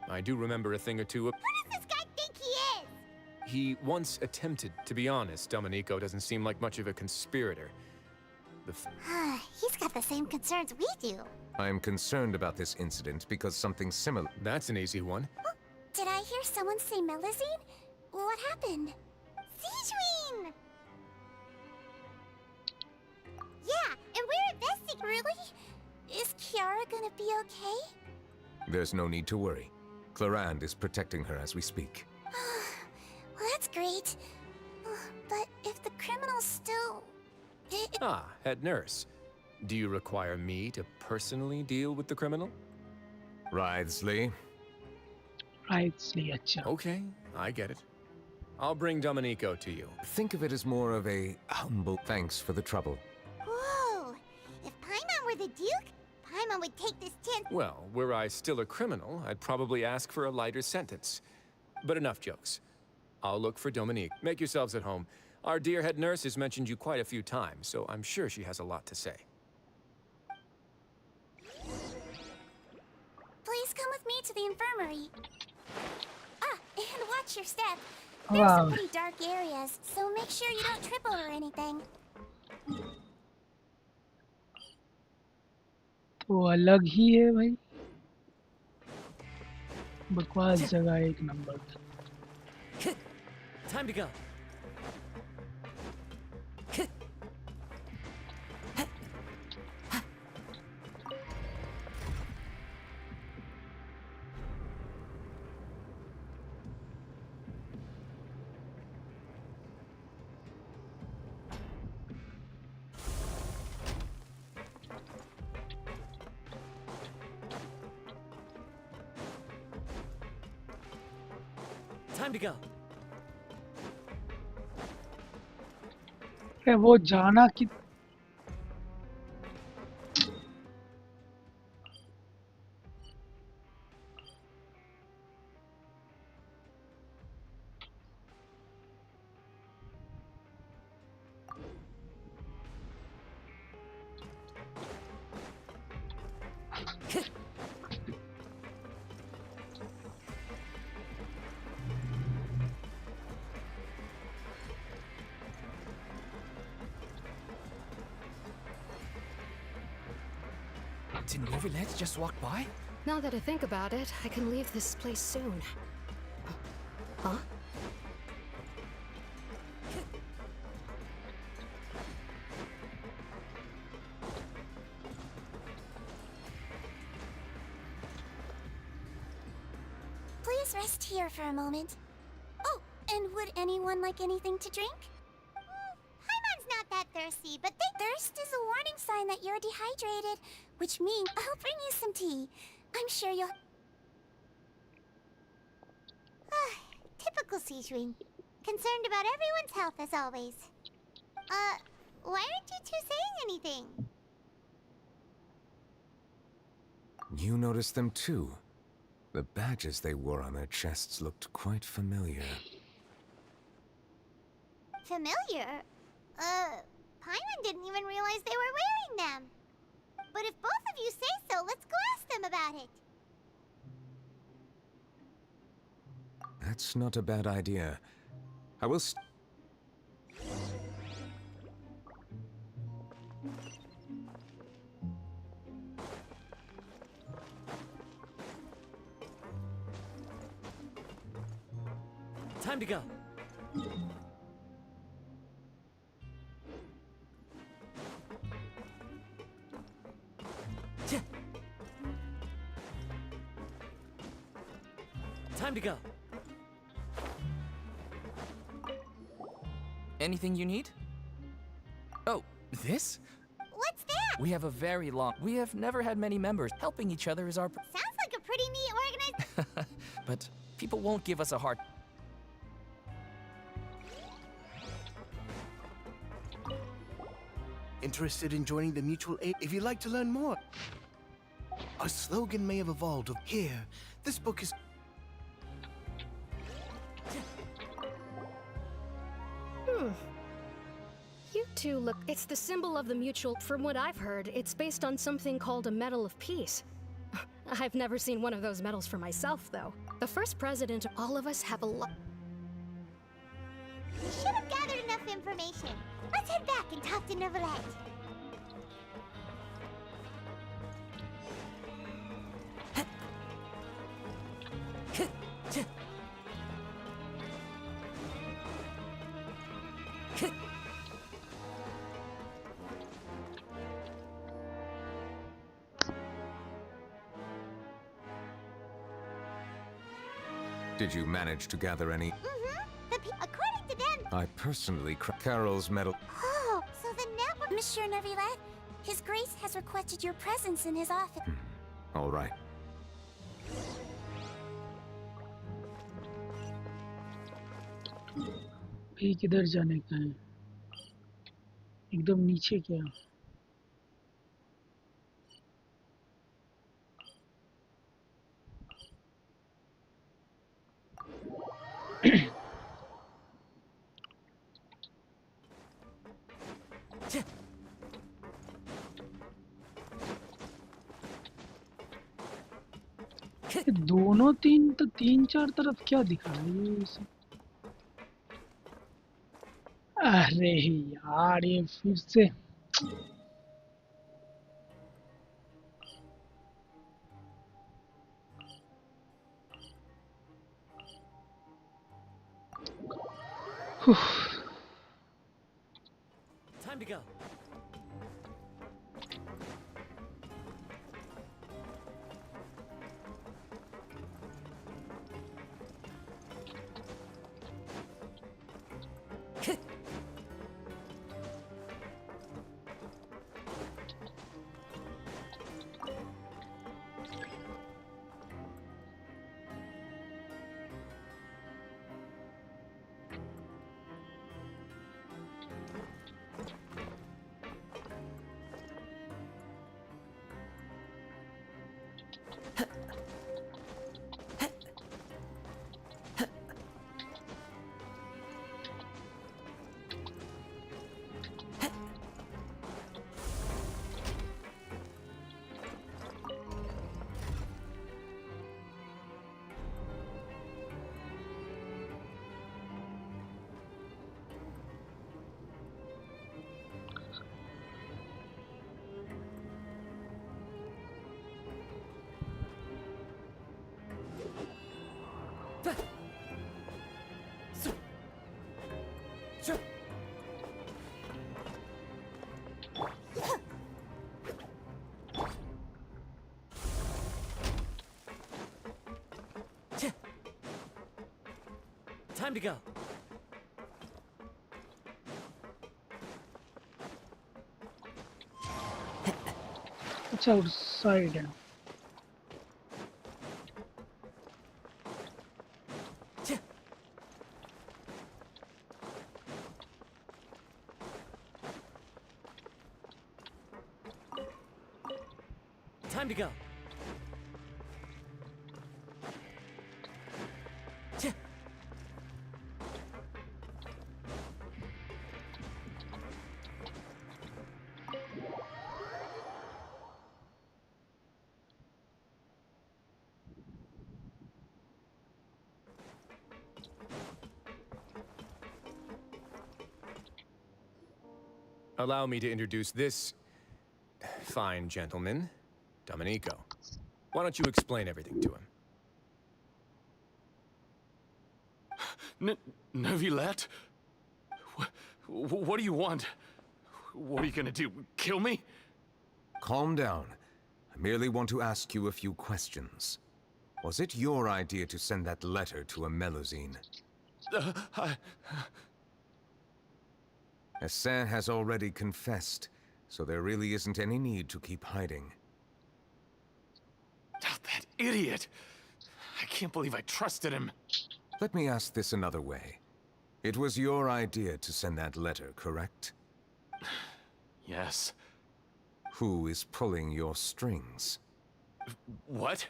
I do remember a thing or two of... Who does this guy think he is? He once attempted. To be honest, Domenico doesn't seem like much of a conspirator. He's got the same concerns we do. I am concerned about this incident because something similar... That's an easy one. Oh, did I hear someone say Melusine? What happened? Siegeween! Yeah, and we're investigating. Really? Is Kiara gonna be okay? There's no need to worry. Clarande is protecting her as we speak. Well, that's great. But if the criminal's still... Head nurse. Do you require me to personally deal with the criminal? Writhsley. Acha. Okay, I get it. I'll bring Domenico to you. Think of it as more of a humble thanks for the trouble. Whoa! If Paimon were the Duke, Paimon would take this chance. Well, were I still a criminal, I'd probably ask for a lighter sentence. But enough jokes. I'll look for Dominique. Make yourselves at home. Our dear head nurse has mentioned you quite a few times, so I'm sure she has a lot to say. Please come with me to the infirmary. And watch your step. Wow. There's some pretty dark areas, so make sure you don't trip over anything. तो अलग ही है भाई, बकवास जगह एक number. Time to go. Time to go. वो जाना कि Did Nervilette just walk by? Now that I think about it, I can leave this place soon. Huh? Please rest here for a moment. Oh, and would anyone like anything to drink? Paimon's not that thirsty, but thirst is a warning sign that you're dehydrated, which means I'll bring you some tea. I'm sure you'll... Typical Siegeween. Concerned about everyone's health as always. Why aren't you two saying anything? You noticed them too. The badges they wore on their chests looked quite familiar. Familiar? Paimon didn't even realize they were wearing them. But if both of you say so, let's go ask them about it. That's not a bad idea. I will Time to go. Time to go. Anything you need? Oh, this? What's that? We have a very long... We have never had many members. Helping each other is our... Sounds like a pretty neat organization. But people won't give us a hard... Interested in joining the mutual aid? If you'd like to learn more, our slogan may have evolved. Here, this book is... You two look... It's the symbol of the mutual... From what I've heard, it's based on something called a Medal of Peace. I've never seen one of those medals for myself, though. The first president, all of us have a lot... We should have gathered enough information. Let's head back and talk to Neuvillette. Did you manage to gather any? According to them... I personally Carol's medal. Oh, so the network... Monsieur Neuvillette, His Grace has requested your presence in his office. All right. ये किधर जाने का है? एकदम नीचे क्या? दोनों तीन तो तीन चार तरफ क्या दिखा रहा है ये सब? अरे यार ये फिर से Time to go. Time to go. It's outside. Time to go. Allow me to introduce this fine gentleman, Domenico. Why don't you explain everything to him? Neuvillette? What do you want? What are you gonna do? Kill me? Calm down. I merely want to ask you a few questions. Was it your idea to send that letter to a Melusine? Hexa has already confessed, so there really isn't any need to keep hiding. Oh, that idiot! I can't believe I trusted him. Let me ask this another way. It was your idea to send that letter, correct? Yes. Who is pulling your strings? What?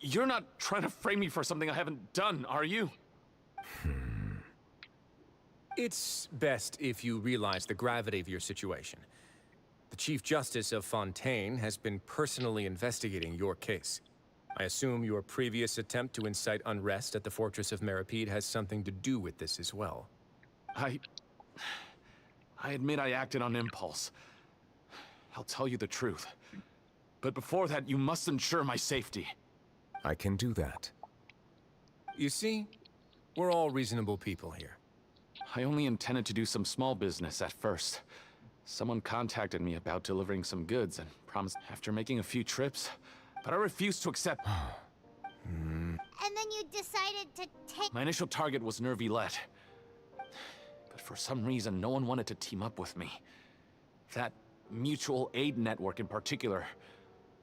You're not trying to frame me for something I haven't done, are you? It's best if you realize the gravity of your situation. The Chief Justice of Fontaine has been personally investigating your case. I assume your previous attempt to incite unrest at the Fortress of Meripede has something to do with this as well. I admit I acted on impulse. I'll tell you the truth. But before that, you must ensure my safety. I can do that. You see, we're all reasonable people here. I only intended to do some small business at first. Someone contacted me about delivering some goods and promised after making a few trips, but I refused to accept. And then you decided to take... My initial target was Nervilette. But for some reason, no one wanted to team up with me. That mutual aid network in particular.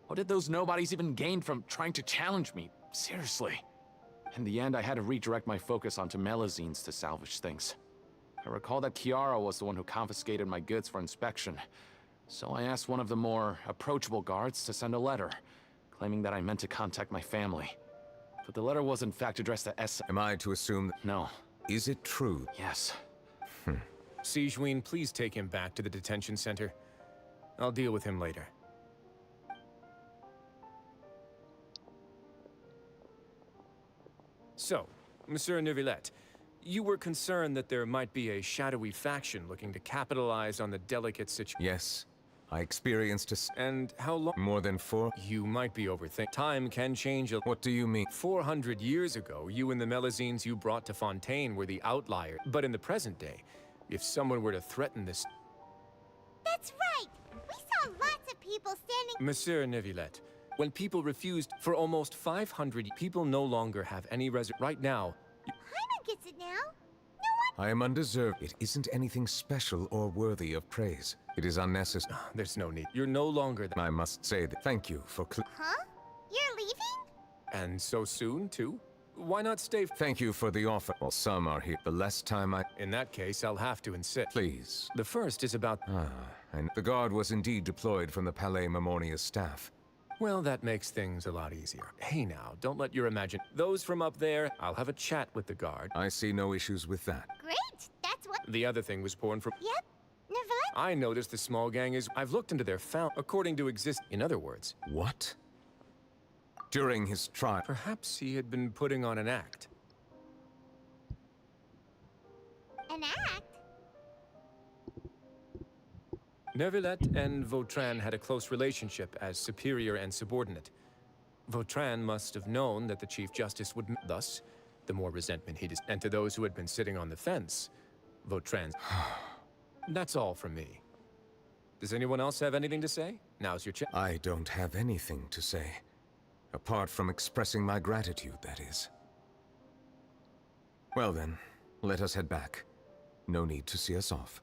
What did those nobodies even gain from trying to challenge me? Seriously. In the end, I had to redirect my focus onto Melazines to salvage things. I recall that Kiara was the one who confiscated my goods for inspection. So I asked one of the more approachable guards to send a letter, claiming that I meant to contact my family. But the letter was in fact addressed to S. Am I to assume that... No. Is it true? Yes. Sigewinne, please take him back to the detention center. I'll deal with him later. So, Monsieur Nervilette, you were concerned that there might be a shadowy faction looking to capitalize on the delicate situation. Yes. I experienced a... And how long? More than 4... You might be overthinking. Time can change a... What do you mean? 400 years ago, you and the Melazines you brought to Fontaine were the outlier. But in the present day, if someone were to threaten this... That's right! We saw lots of people standing... Monsieur Nervilette, when people refused for almost 500, people no longer have any right now. Paimon gets it now. I am undeserved. It isn't anything special or worthy of praise. It is unnecessary. There's no need. You're no longer I must say that. Thank you for Huh? You're leaving? And so soon, too? Why not stay? Thank you for the offer. Well, some are here. The less time I... In that case, I'll have to insist. Please. The first is about... and the guard was indeed deployed from the Palais Memoria's staff. Well, that makes things a lot easier. Hey now, don't let your imagine... Those from up there, I'll have a chat with the guard. I see no issues with that. Great! That's what... The other thing was born from... Yep. Nervilette? I noticed the small gang is... I've looked into their according to In other words... What? During his trial... Perhaps he had been putting on an act. An act? Nervilette and Vautrin had a close relationship as superior and subordinate. Vautrin must have known that the Chief Justice would... Thus, the more resentment he'd... And to those who had been sitting on the fence, Vautrin's... That's all from me. Does anyone else have anything to say? Now's your chance. I don't have anything to say. Apart from expressing my gratitude, that is. Well then, let us head back. No need to see us off.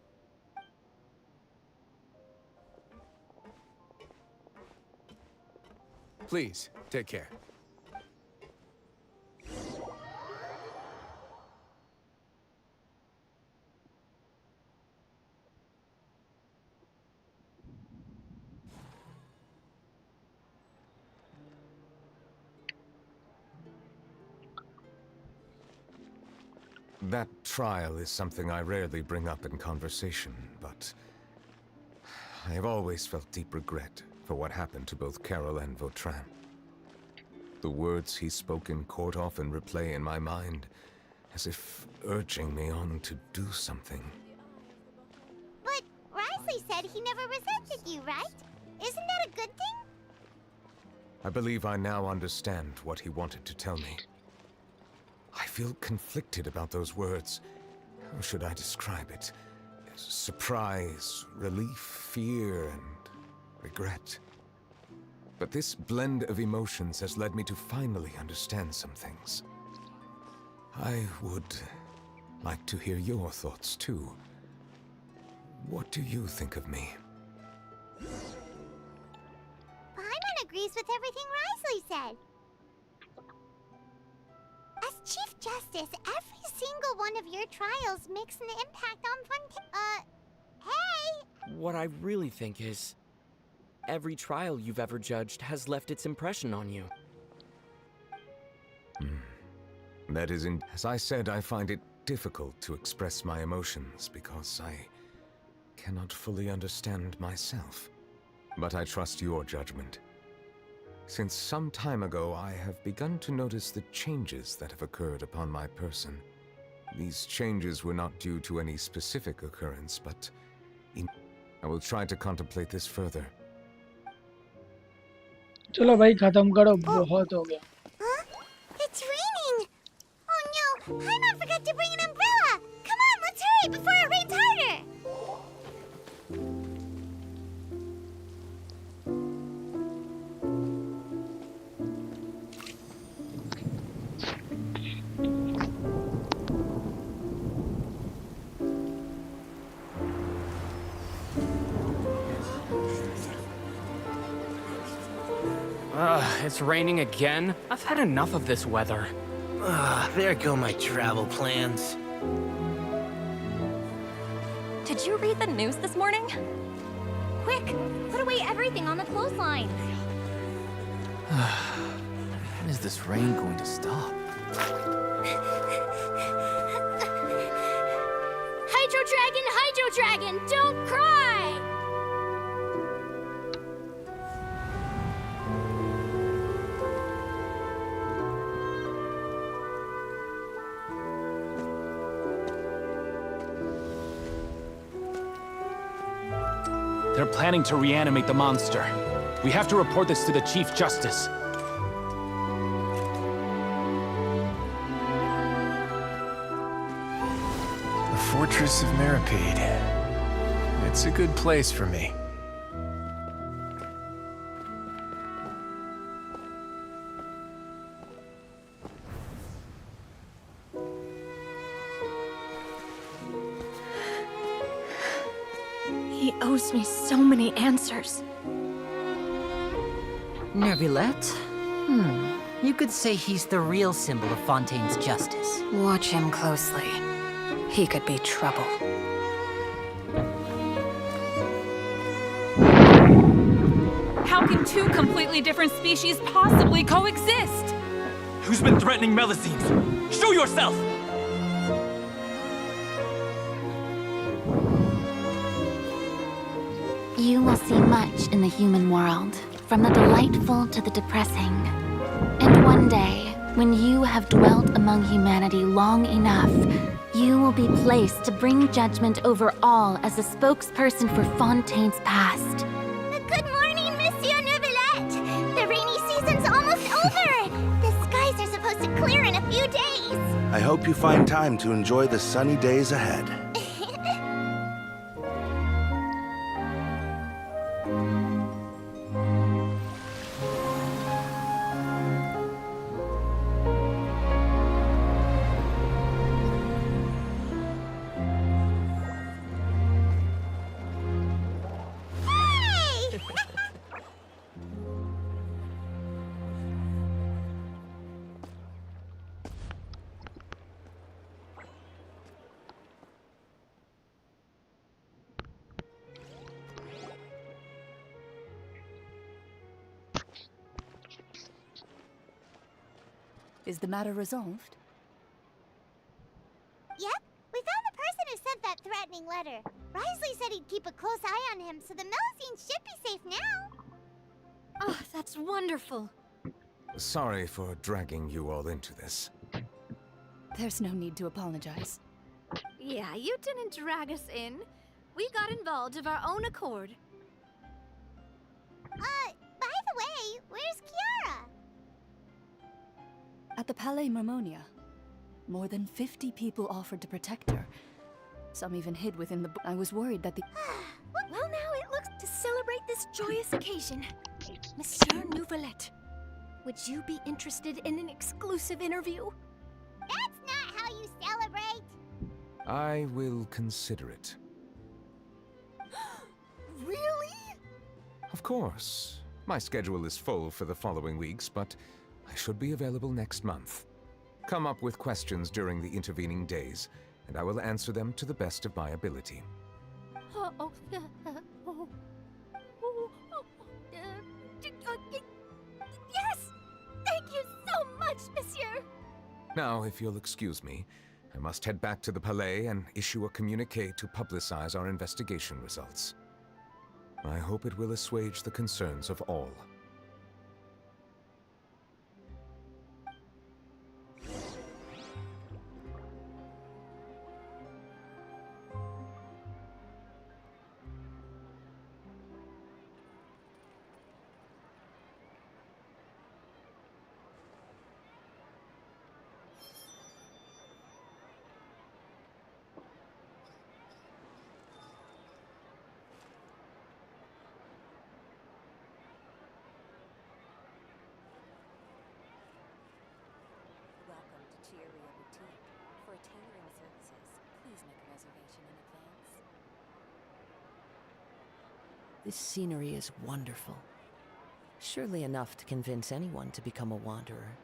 Please, take care. That trial is something I rarely bring up in conversation, but... I have always felt deep regret for what happened to both Carol and Vautrin. The words he spoke in court often replay in my mind, as if urging me on to do something. But Ryzen said he never resented you, right? Isn't that a good thing? I believe I now understand what he wanted to tell me. I feel conflicted about those words. How should I describe it? Surprise, relief, fear, and regret. But this blend of emotions has led me to finally understand some things. I would like to hear your thoughts too, What do you think of me? Paimon agrees with everything Ryzen said. As Chief Justice, every single one of your trials makes an impact on hey! What I really think is, every trial you've ever judged has left its impression on you. That is as I said, I find it difficult to express my emotions because I cannot fully understand myself. But I trust your judgment. Since some time ago, I have begun to notice the changes that have occurred upon my person. These changes were not due to any specific occurrence, but I will try to contemplate this further. चलो भाई खत्म करो बहुत हो गया. Huh? It's raining! Oh no! Paimon forgot to bring an umbrella! Come on, let's hurry before it rains harder! It's raining again? I've had enough of this weather. There go my travel plans. Did you read the news this morning? Quick, put away everything on the clothesline. When is this rain going to stop? Hydro Dragon, don't cry! They're planning to reanimate the monster. We have to report this to the Chief Justice. The Fortress of Meripede. It's a good place for me. He owes me so many answers. Neuvillette? You could say he's the real symbol of Fontaine's justice. Watch him closely. He could be trouble. How can two completely different species possibly coexist? Who's been threatening Melusines? Show yourself! You will see much in the human world, from the delightful to the depressing. And one day, when you have dwelt among humanity long enough, you will be placed to bring judgment over all as a spokesperson for Fontaine's past. Good morning, Monsieur Neuvillette! The rainy season's almost over! The skies are supposed to clear in a few days! I hope you find time to enjoy the sunny days ahead. Is the matter resolved? Yep, we found the person who sent that threatening letter. Ryzen said he'd keep a close eye on him, so the Melusines should be safe now. Oh, that's wonderful. Sorry for dragging you all into this. There's no need to apologize. Yeah, you didn't drag us in. We got involved of our own accord. By the way, where's Kiara? At the Palais Mermonia, more than 50 people offered to protect her. Some even hid within the I was worried that the Well, now it looks to celebrate this joyous occasion. Monsieur Neuvillette, would you be interested in an exclusive interview? That's not how you celebrate! I will consider it. Of course. My schedule is full for the following weeks, but I should be available next month. Come up with questions during the intervening days, and I will answer them to the best of my ability. Yes! Thank you so much, monsieur! Now, if you'll excuse me, I must head back to the Palais and issue a communique to publicize our investigation results. I hope it will assuage the concerns of all. Welcome to Cheeria Boutique. For tailoring services, please make a reservation in advance. This scenery is wonderful. Surely enough to convince anyone to become a wanderer.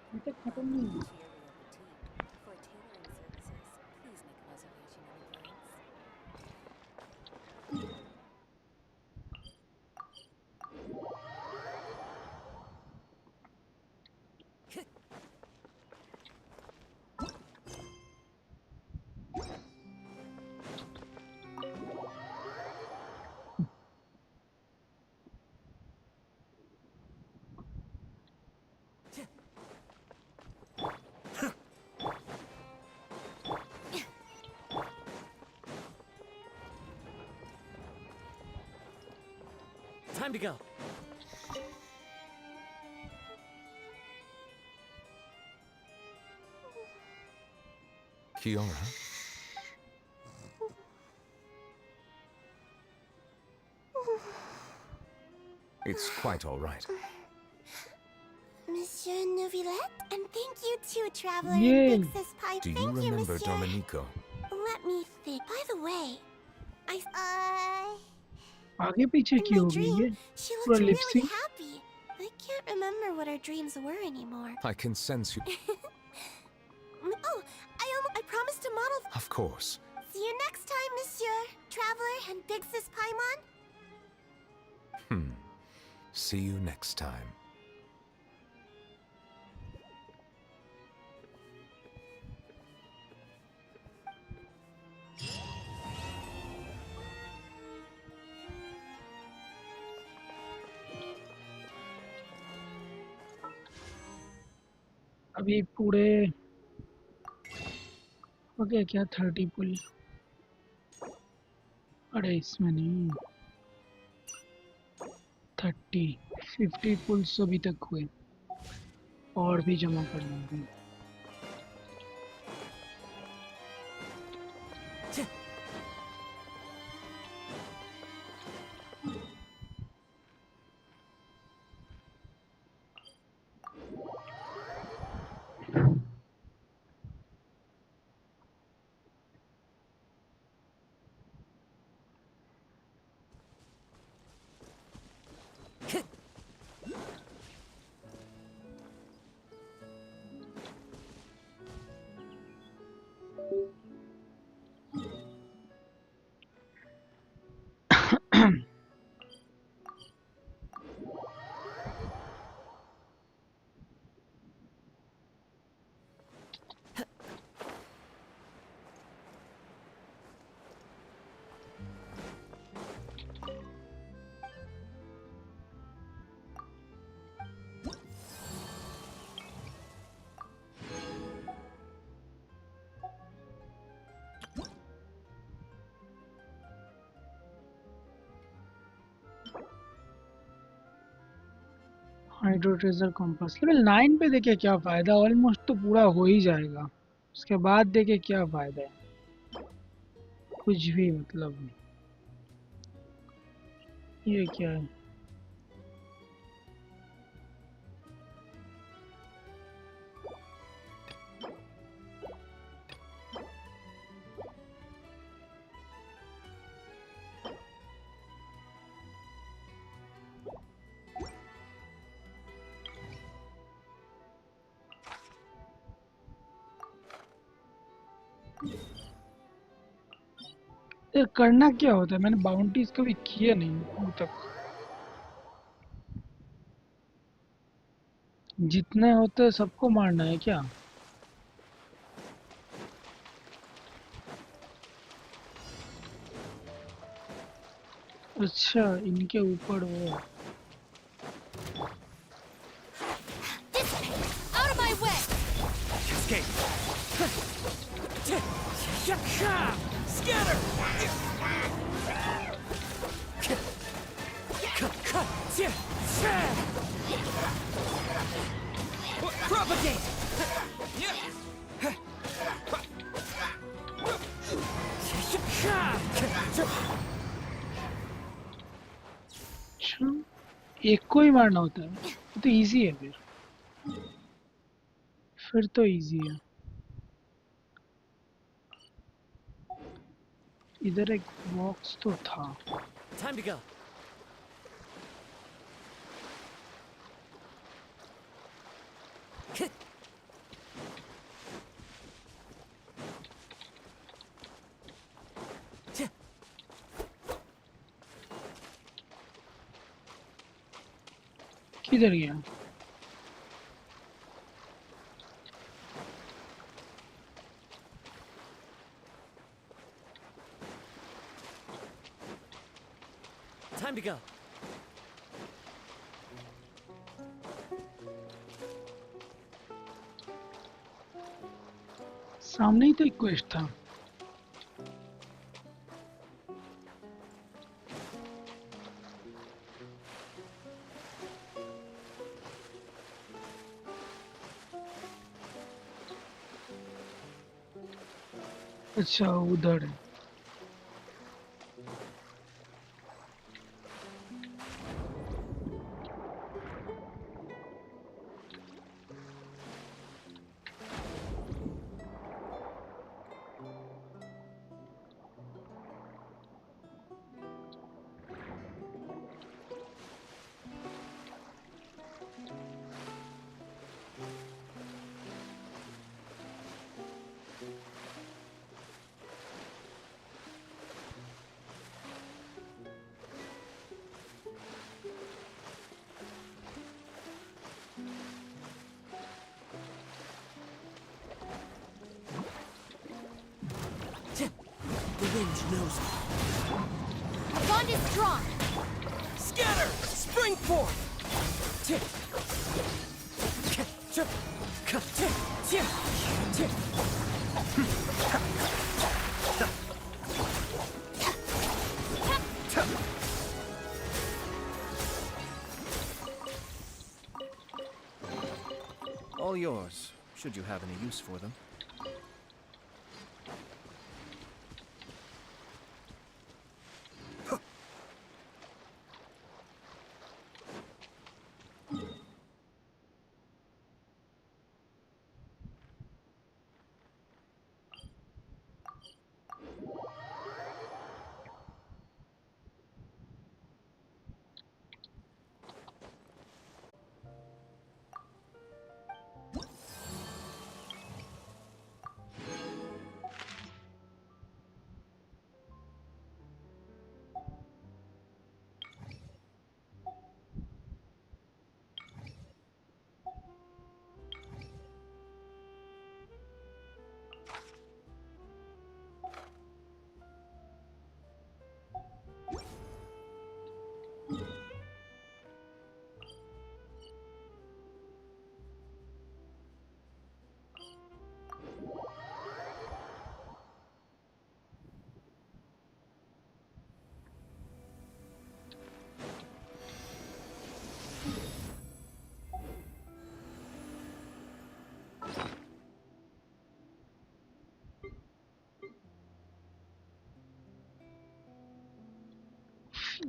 अभी तक खत्म नहीं हुआ। For tailoring services, please make a reservation in advance. Time to go. Kiora? It's quite all right. Monsieur Neuvillette, and thank you too, Traveler Yay. and Big Sis Pie. Do you Thank you, remember Monsieur. Domenico? Let me think. By the way, आगे पीछे in की my हो गई dream, है she पूरा looked lip really sync happy. I can't remember what her dreams were anymore. I can sense you. Oh, I promised to model. Of course. See you next time, Monsieur Traveler and Big Sis Paimon. See you next time. अभी पूरे हो गया क्या 30 पुल। अरे इसमें नहीं 50 pools अभी तक हुए और भी जमा करना है। हाइड्रो ट्रेजर कॉम्पास लेवल 9 पे देखिए क्या फायदा, ऑलमोस्ट तो पूरा हो ही जाएगा। उसके बाद देखिए क्या फायदा है, कुछ भी मतलब नहीं। ये क्या है? ये करना क्या होता है? मैंने बाउंटीज कभी किए नहीं अभी तक। जितने होते हैं सबको मारना है क्या? अच्छा, इनके ऊपर वो Out of my way! Escape! Scatter! Propagate! अच्छा, एक को ही मारना होता है? ये तो इजी है फिर तो इजी है। इधर एक बॉक्स तो था। Time to go. किधर गया? Time to go. सामने ही तो एक क्वेस्ट था। अच्छा, उधर है। The wind knows me. Our bond is strong. Scatter! Spring forth! All yours, should you have any use for them.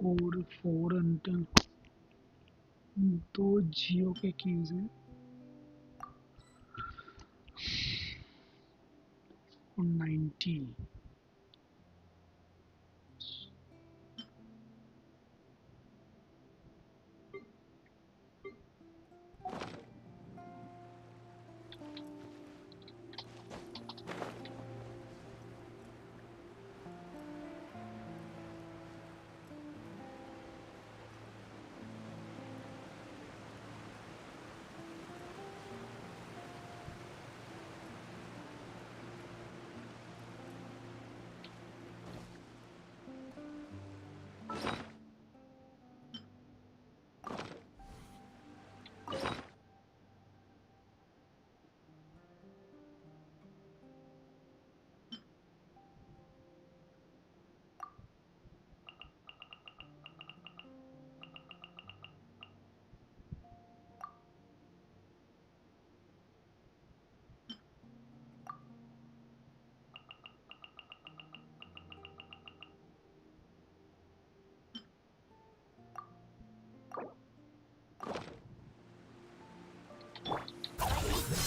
और 4 अंटर 2 जियो के कीज हैं और 90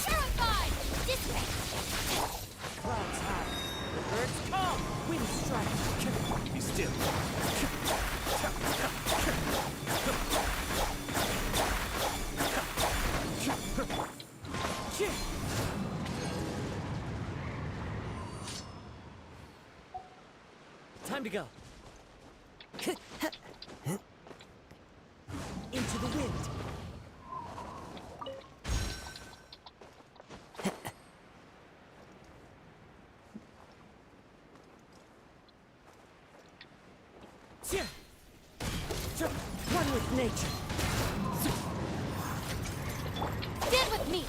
Terrified! Clouds high, the birds come, wind strike. Be still. Time to go. Into the wind. One with nature. Stand with me!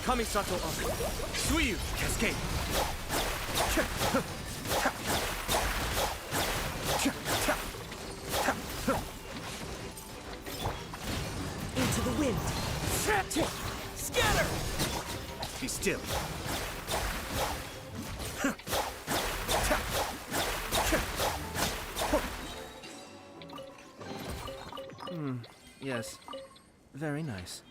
Kamisato up. Suiyu, cascade. Into the wind. Scatter! Be still. Yes. Very nice.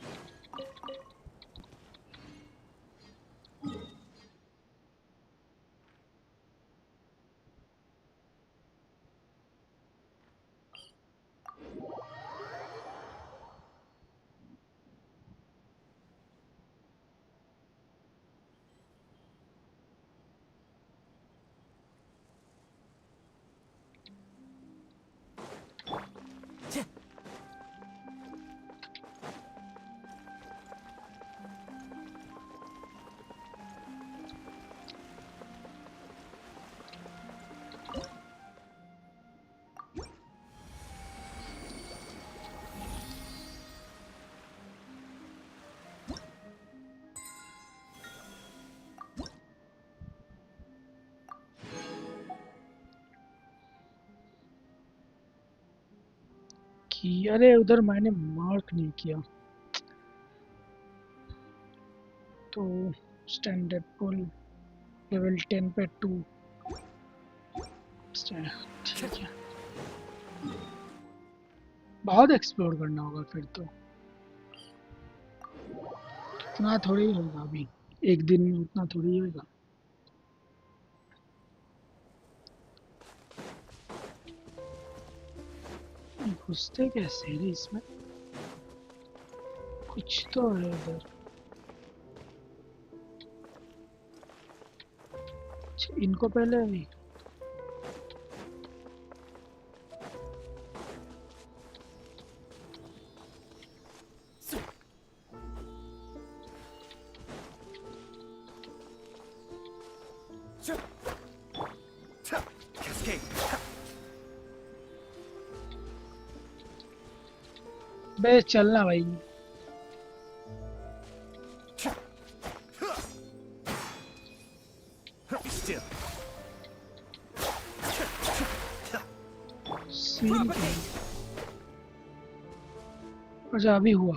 कि अरे उधर मैंने mark नहीं किया तो standard पुल level 10 पे 2 ठीक है बहुत एक्सप्लोर करना होगा फिर तो उतना थोड़ी होगा अभी एक दिन में उतना थोड़ी होगा घुसते कैसे हैं इसमें कुछ तो है इधर इनको पहले अभी बे चलना भाई अच्छा अभी हुआ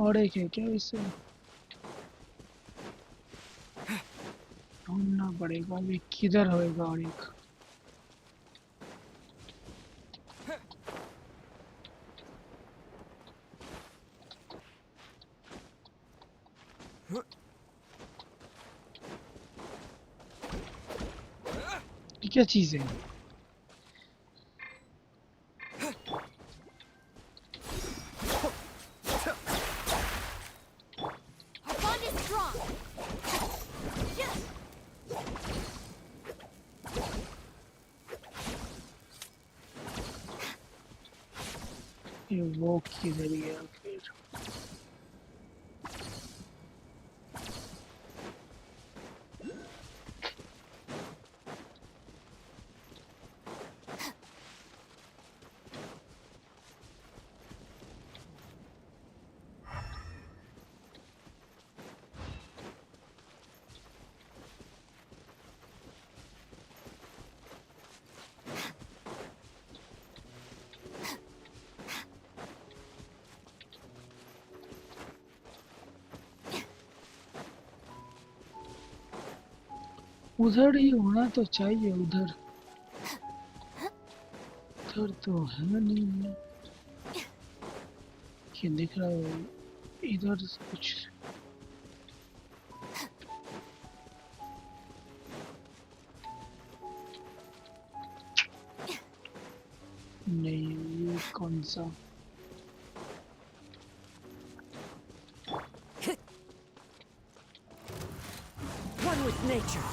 और एक है क्या इसे ढूंढना पड़ेगा अभी किधर होएगा और एक ये क्या चीज है Our bond is strong. ये वो किधर गया फिर उधर ही होना तो चाहिए उधर उधर तो है नहीं कि दिख रहा है इधर से कुछ नहीं ये कौन सा One with nature.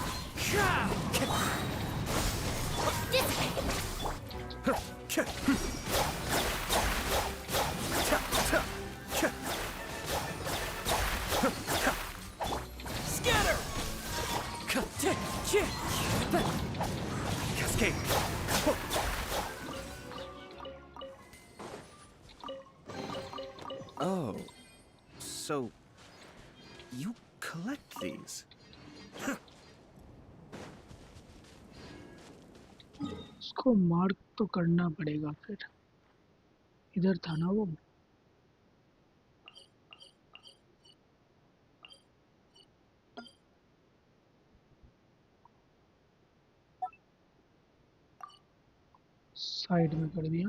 Scatter! Cascade. Oh, so you collect these? उसको मार्क तो करना पड़ेगा फिर इधर था ना वो साइड में कर दिया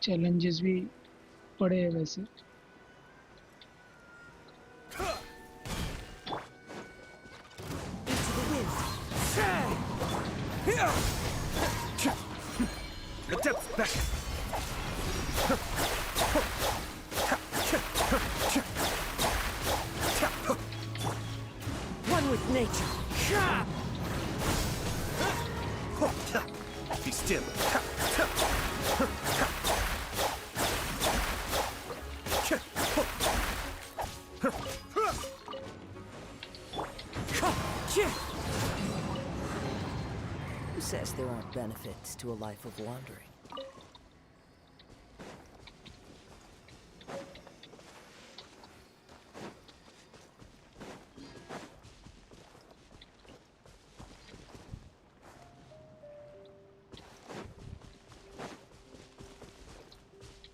चैलेंजेस भी पड़े हैं वैसे The depth back. One with nature. Be still. Who says there aren't benefits to a life of wandering?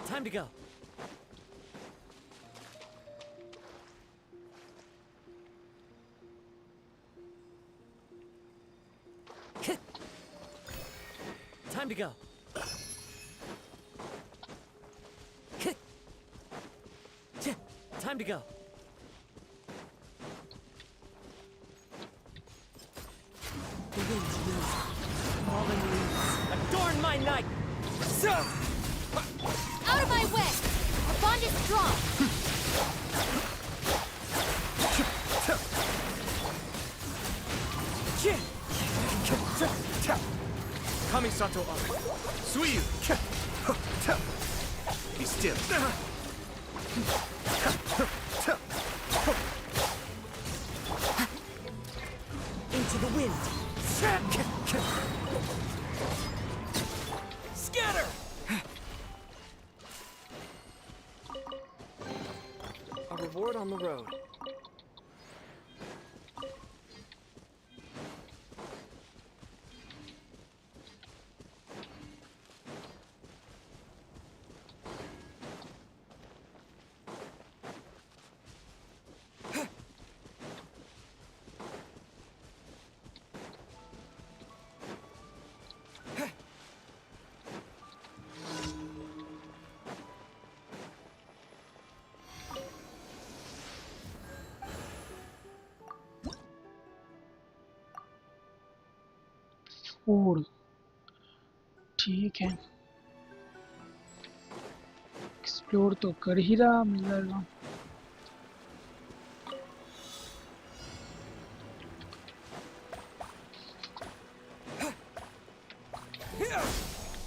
Time to go. Time to go. Time to go. The wind's risen. Fallen leaves adorn my night. Out of my way! Our bond is strong! Kamisato up. Suiyu. Be still. Into the wind. Scatter! 4 ठीक है, explore तो कर ही रहा मिल जाएगा।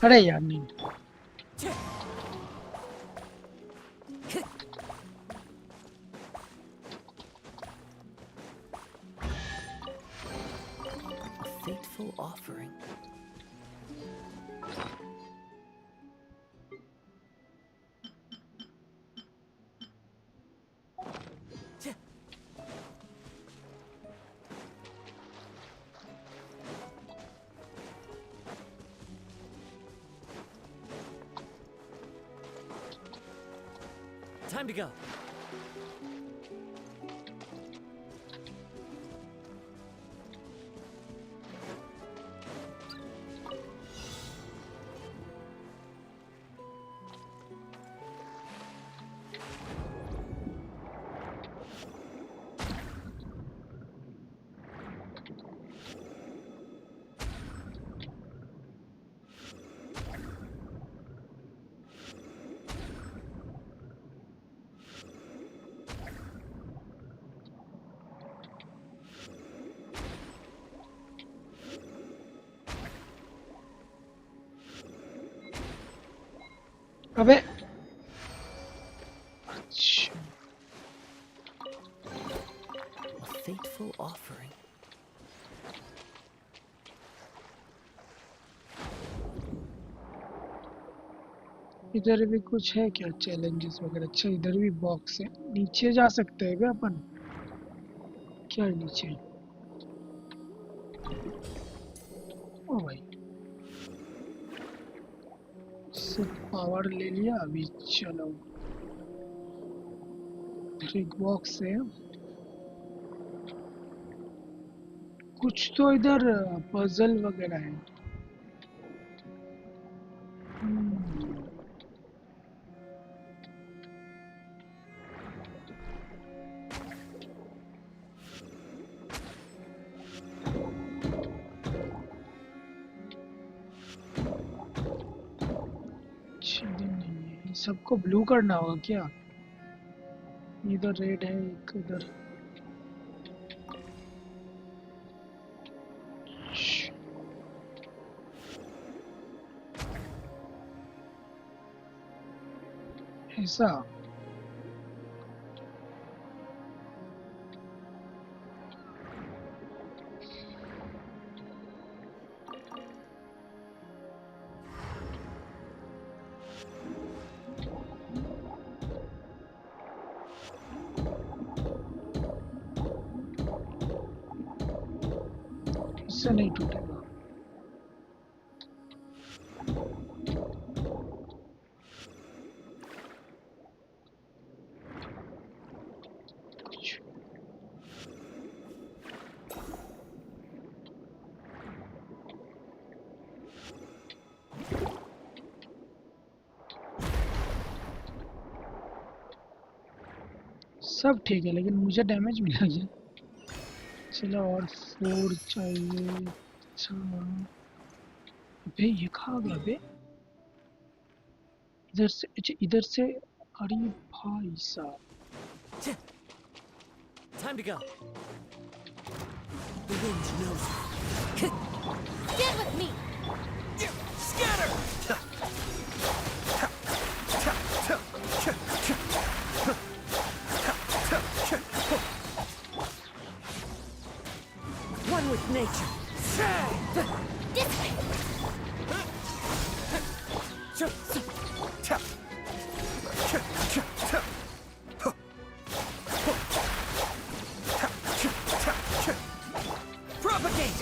अरे यार नहीं, A fateful offering. Time to go. अबे अच्छा A fateful offering. इधर भी कुछ है क्या चैलेंजेस वगैरह? अच्छा इधर भी बॉक्स है, नीचे जा सकते हैं क्या अपन? क्या है नीचे? ओ भाई सिर्फ पावर ले लिया अभी, चलो इधर एक बॉक्स है, कुछ तो इधर पजल वगैरह है। सबको ब्लू करना होगा क्या? इधर रेड है, एक इधर ऐसा। इससे नहीं टूटेगा। सब ठीक है, लेकिन मुझे डैमेज मिला है। चलो और 4 चाहिए। अच्छा अबे ये कहाँ गया बे? इधर से, अच्छा इधर से। अरे भाई साहब, Time to go. The wind knows me. Get with me! Scatter! One with nature. This way! Propagate!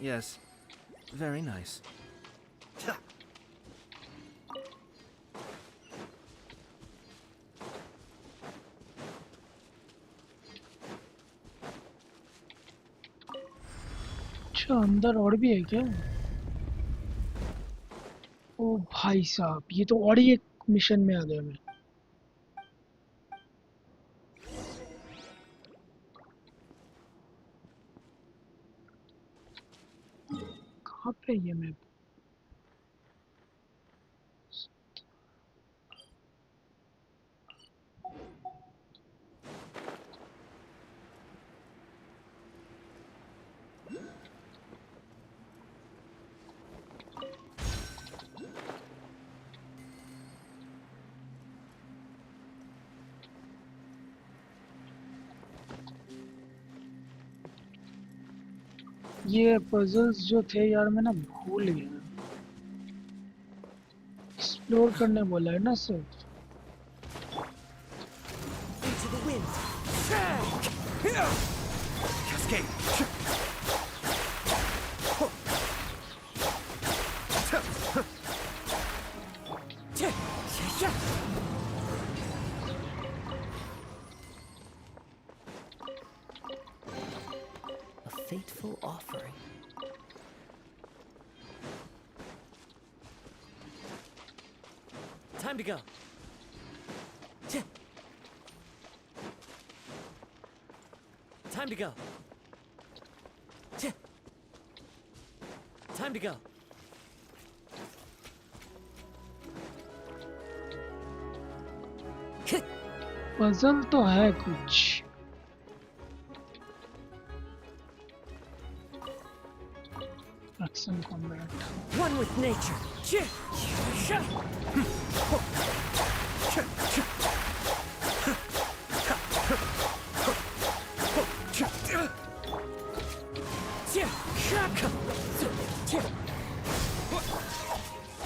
Yes. Very nice. अच्छा अंदर और भी है क्या? ओ भाई साहब, ये तो और ही एक मिशन में आ गया मैं। कहाँ पे है ये मैप? ये पजल्स जो थे यार मैं ना भूल गया। एक्सप्लोर करने बोला है ना सिर्फ। Into the wind. Cascade. A fateful offering. Time to go. Time to go. Time to go. Puzzle तो है कुछ। Action combat. One with nature.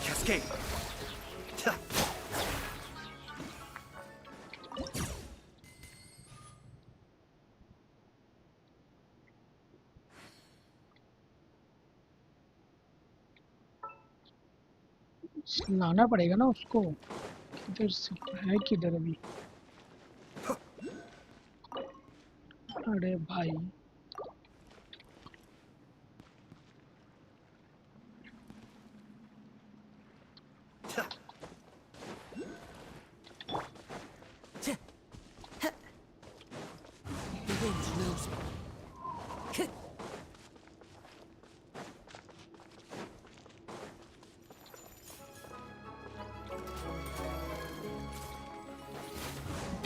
Cascade. लाना पड़ेगा ना उसको। किधर से है, किधर अभी? अरे भाई The wind knows me.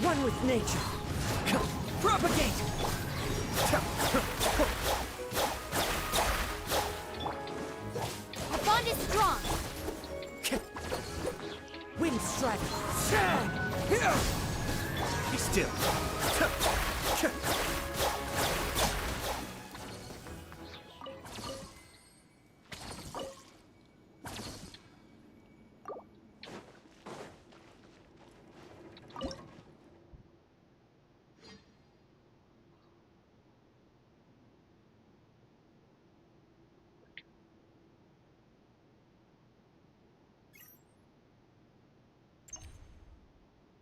One with nature. Propagate! Our bond is strong. Wind strider. Be still.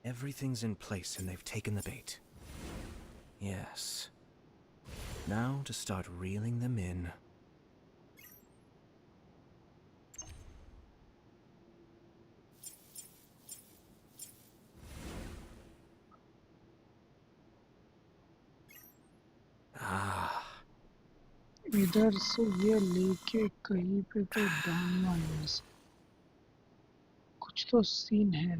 Everything's in place and they've taken the bait. Yes. Now to start reeling them in. Ah. इधर से ये लेके कहीं पे तो डालना है इसे। कुछ तो सीन है।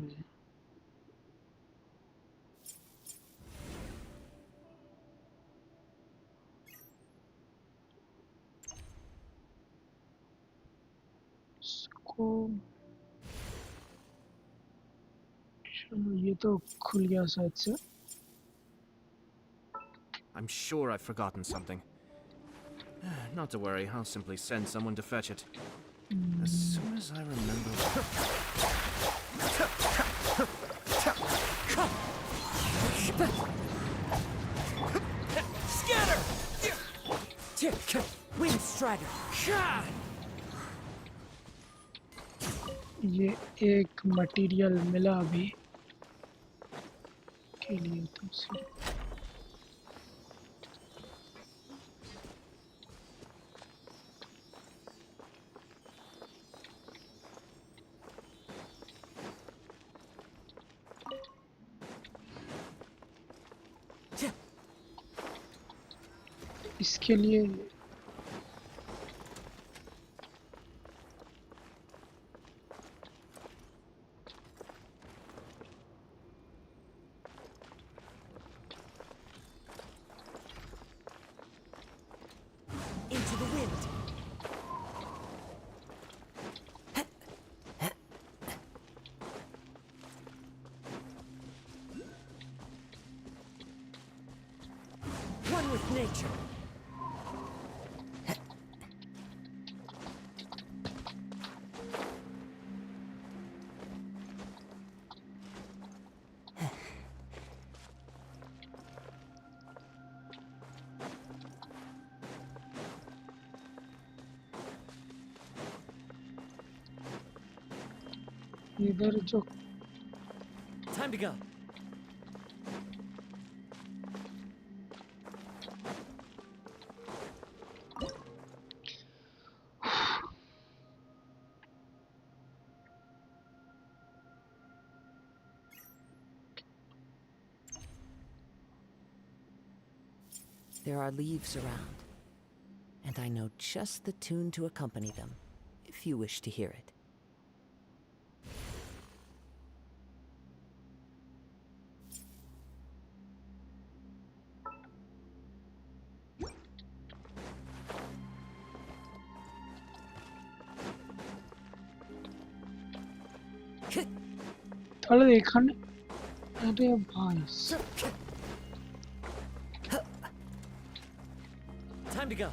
इसको चलो, ये तो खुल गया शायद से। I'm sure I've forgotten something. Not to worry, I'll simply send someone to fetch it. As soon as I remember... Scatter! Wind strider. ये एक मटेरियल मिला अभी के लिए तो सिर्फ इसके लिए with nature. इधर जो Time to go. There are leaves around, and I know just the tune to accompany them, if you wish to hear it. তাহলে এখানে আরে ভাই Time to go.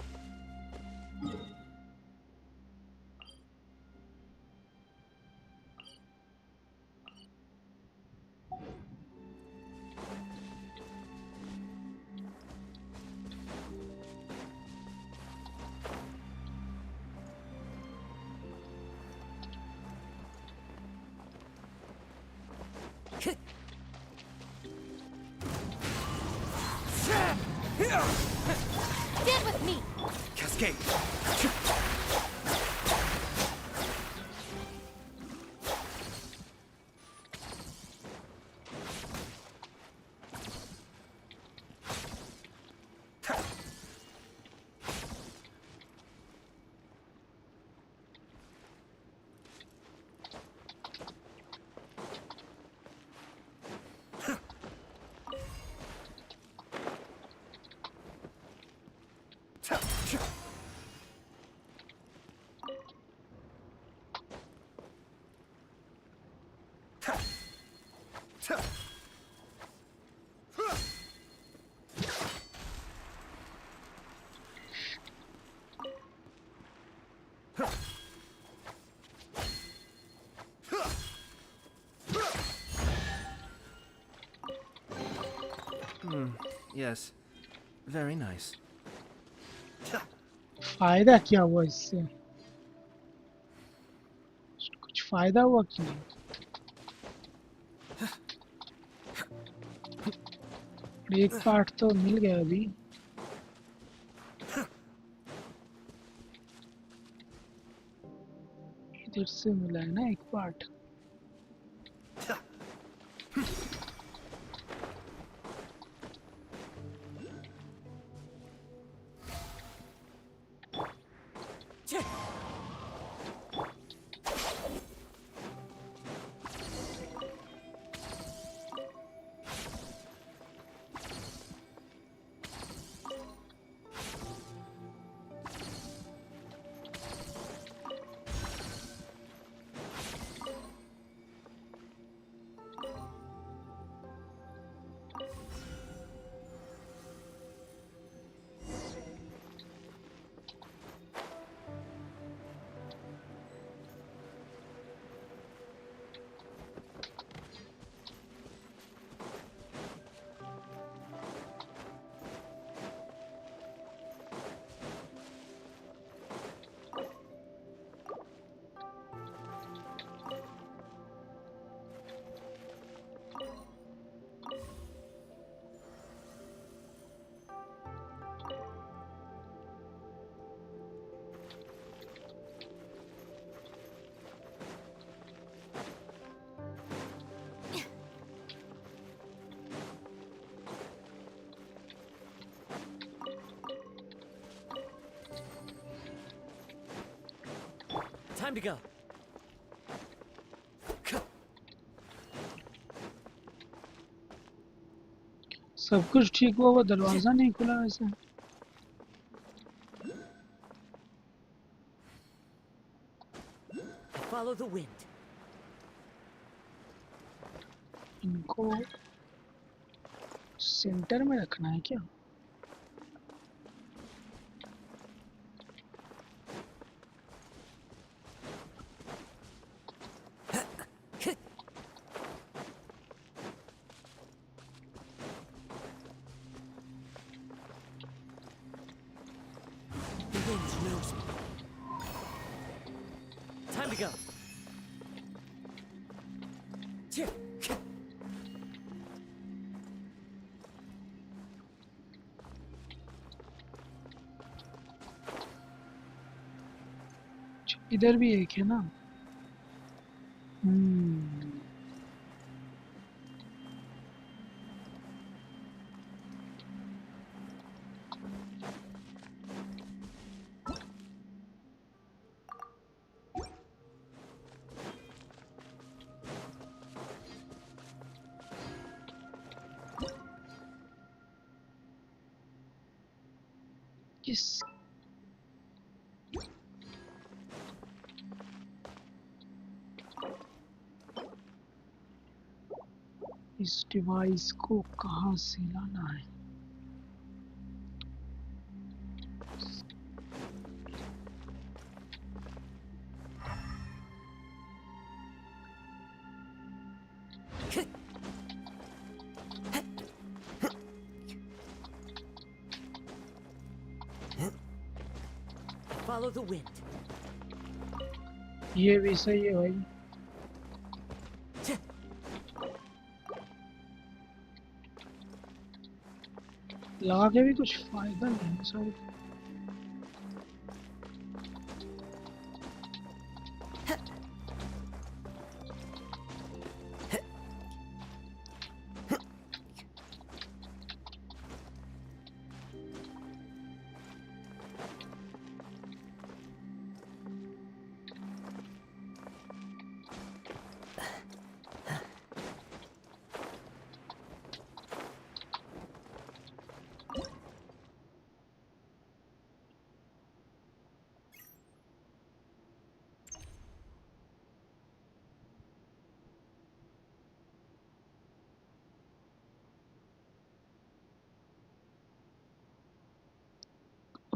Stand with me! Cascade. Yes. Very nice. फायदा क्या हुआ इससे कुछ फायदा हुआ कि नहीं एक पार्ट तो मिल गया अभी इधर से मिला है ना एक पार्ट Time to go. सब कुछ ठीक हुआ वो दरवाजा नहीं खुला वैसे Follow the wind. इनको सेंटर में रखना है क्या to go. इधर भी एक है ना। इस डिवाइस को कहाँ से लाना है? Follow the wind. ये भी सही है भाई। लगा के भी कुछ फायदा नहीं है शायद।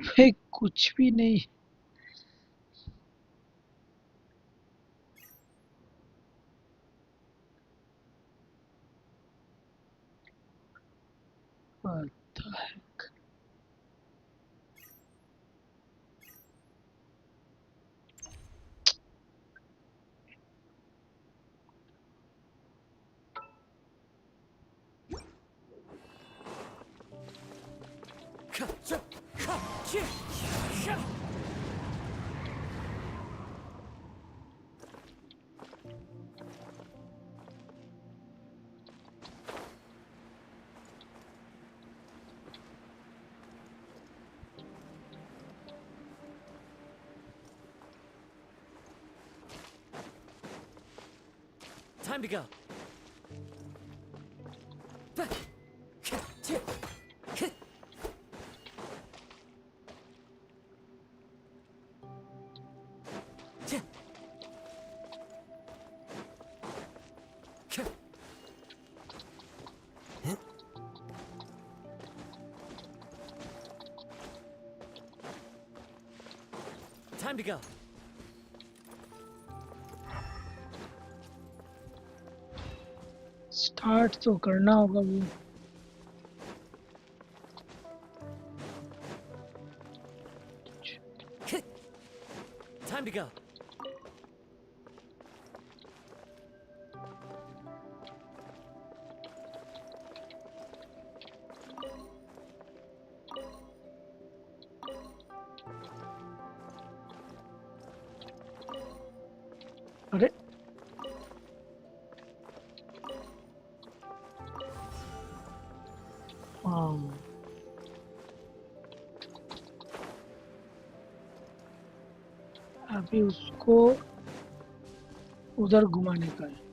भाई कुछ भी नहीं। What the heck? Time to go. Time to go. Start तो करना होगा वो। Time to go. अरे अभी उसको उधर घुमाने का है।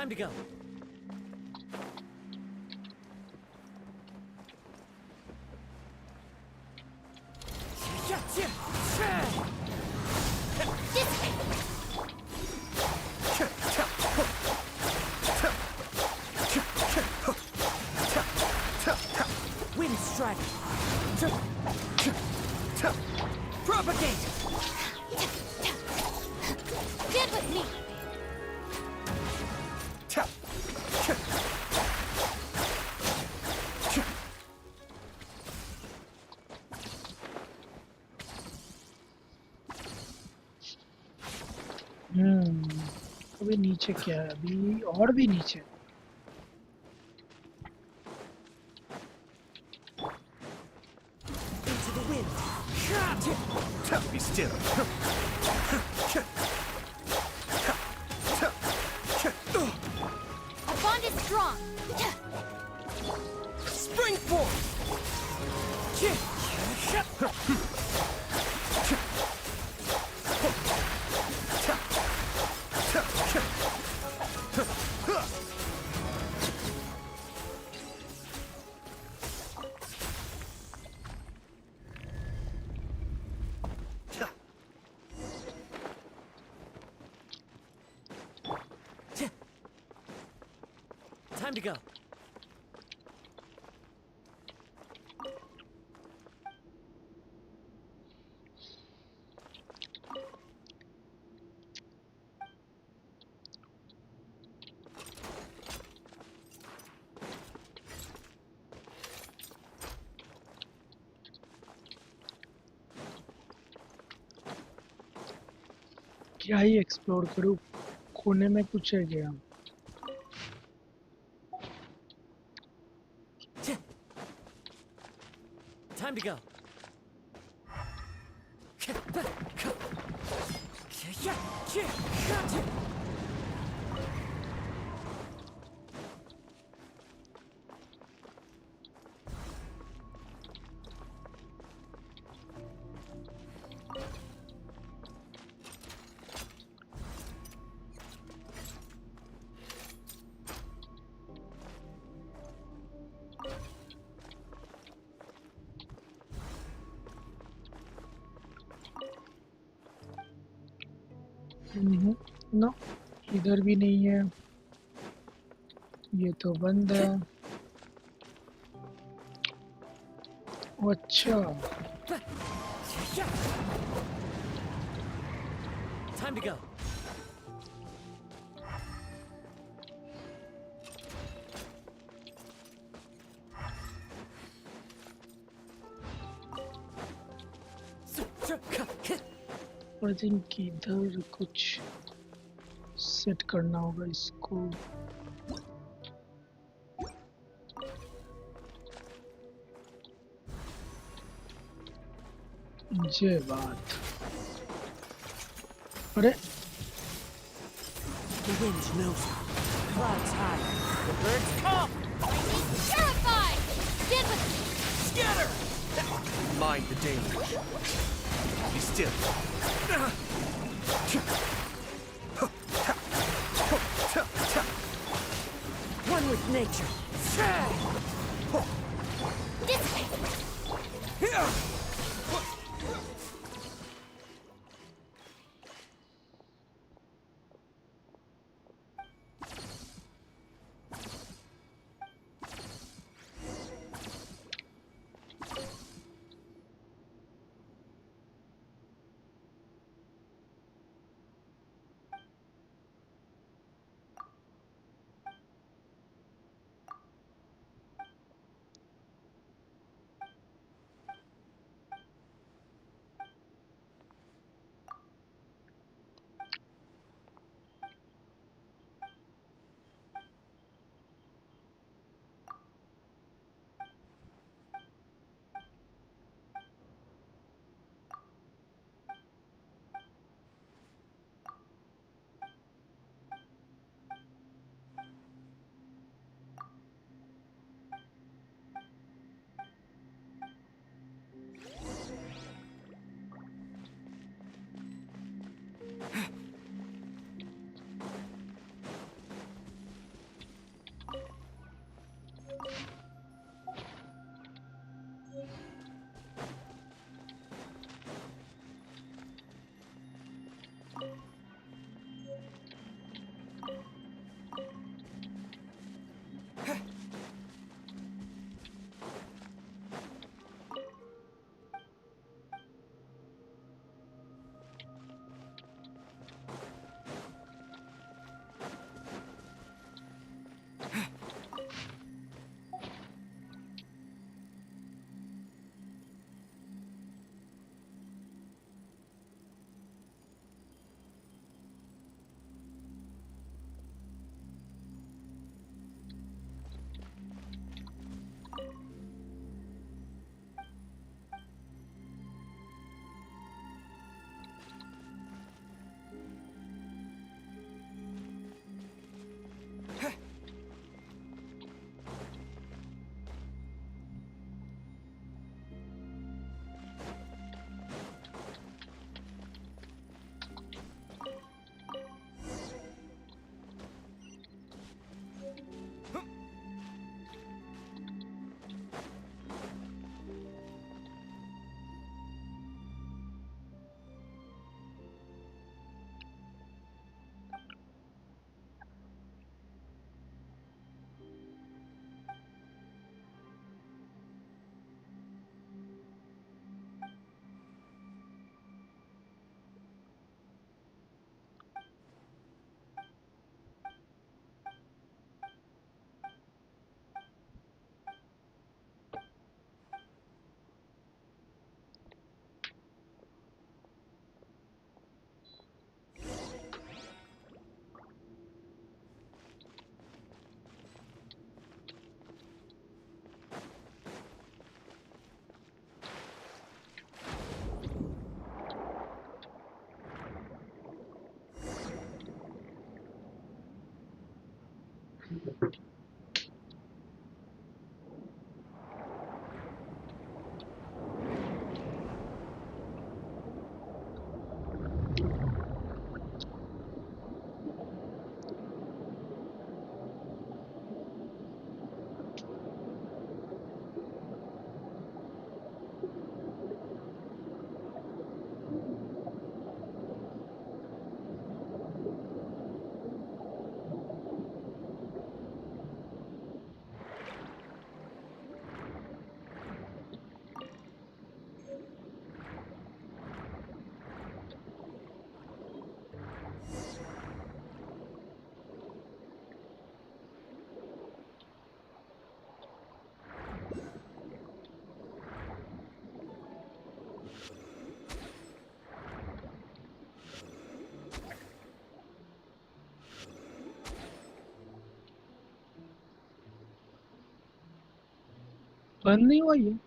Time to go. Wind strike. Propagate. Get with me! अभी नीचे क्या है? अभी और भी नीचे. Into the wind. Be still. Our bond is strong! Spring forth. Time to go. क्या ही एक्सप्लोर करूँ? कोने में कुछ है गया. Time to go. नो, इधर भी नहीं है. ये तो बंद है. अच्छा. Time to go. I think इधर कुछ सेट करना होगा इसको. ये बात. अरे The wind knows me. Clouds high. The birds come. Terrified! Get with me! Scatter! Mind the danger. Be still. One with nature. बंद नहीं हुआ ये।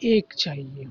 एक चाहिए।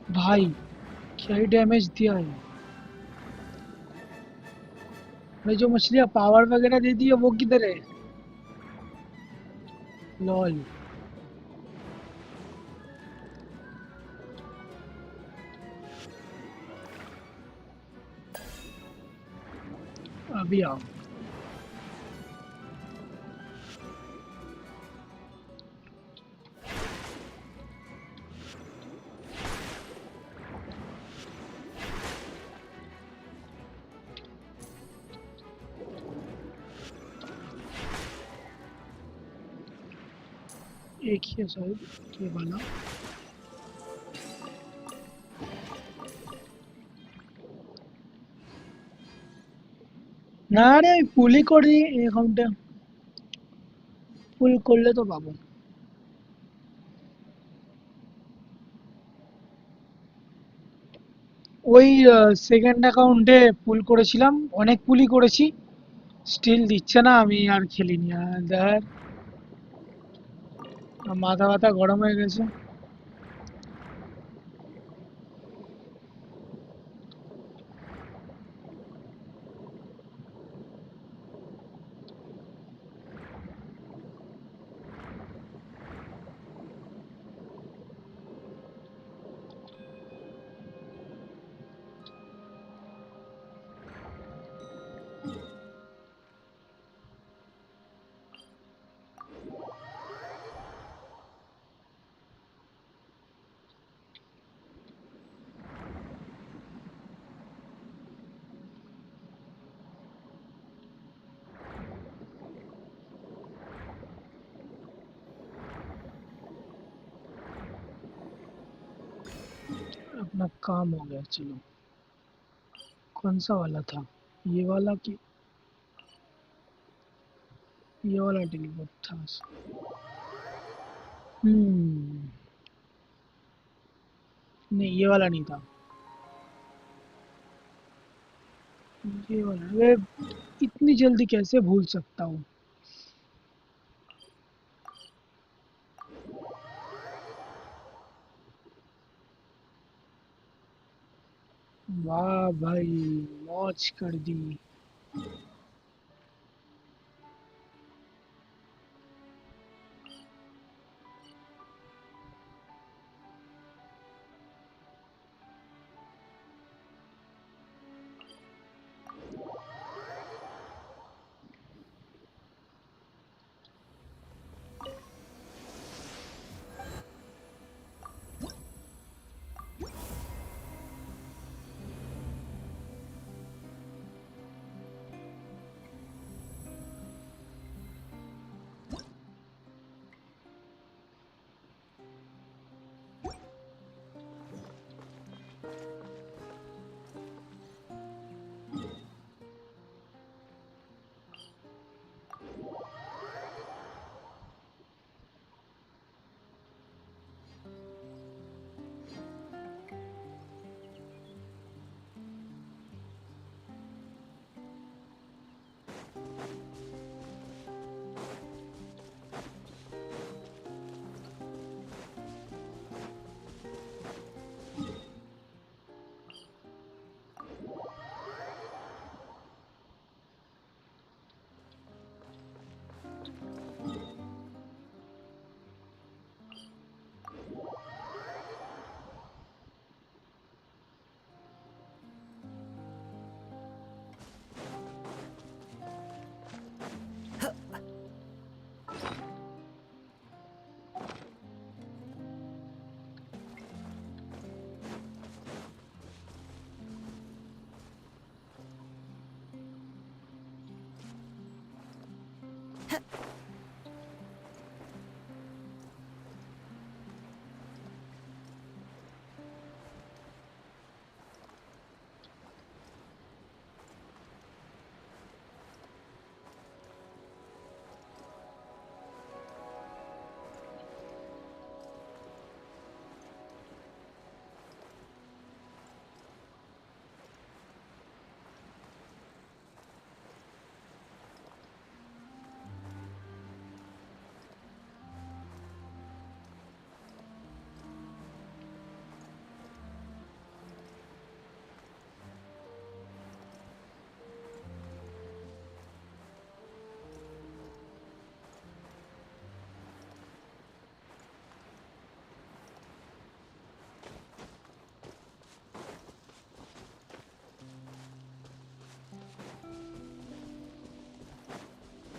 भाई क्या ही डैमेज दिया है। भाई जो मछलियाँ पावर वगैरह देती है वो किधर है? लॉल। अभी आओ। एक ही है शायद ये वाला। না রে পুলি করি অ্যাকাউন্টে ফুল করলে তো পাবো। ওই সেকেন্ড অ্যাকাউন্টে পুল করেছিলাম, অনেক পুলি করেছি, স্টিল দিচ্ছে না। আমি আর খেলিনি। আর দেখ মাথা ব্যথা গরম হয়ে গেছে। अपना काम हो गया। चलो कौन सा वाला था? ये वाला कि ये वाला टेलीपोर्ट था? नहीं ये वाला नहीं था। ये वाला। वे इतनी जल्दी कैसे भूल सकता हूँ? वाह भाई मौज कर दी।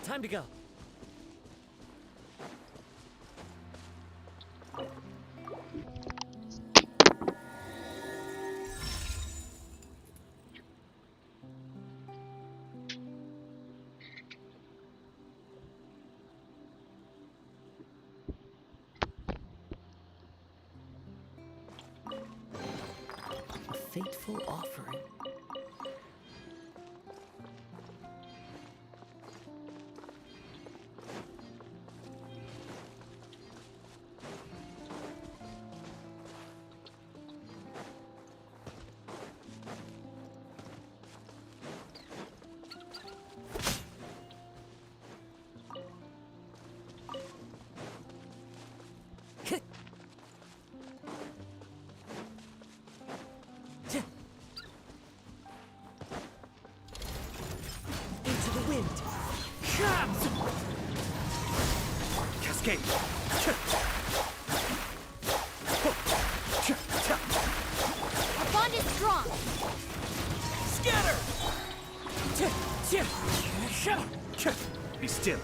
Time to go. A fateful offering. Into the wind. Cascade. Our bond is strong. Scatter! Be still.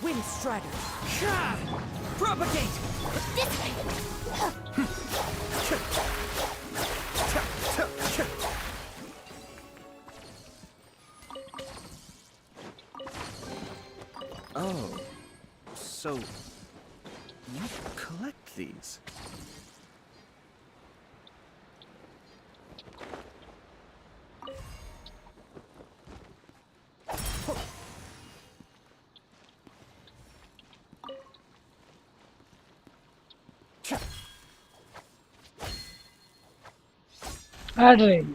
Wind Strider. Propagate! This way. Oh, so you collect these? Add रहेगी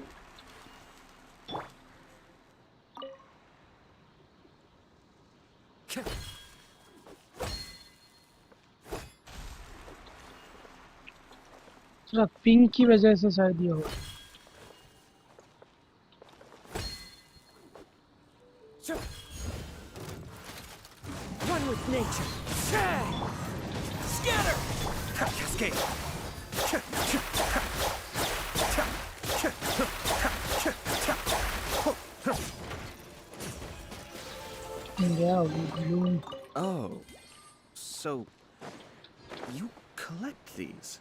सिर्फ पिंक की वजह से शायद ये हो One with nature. Scatter! Cascade. गया blue Oh, so you collect these?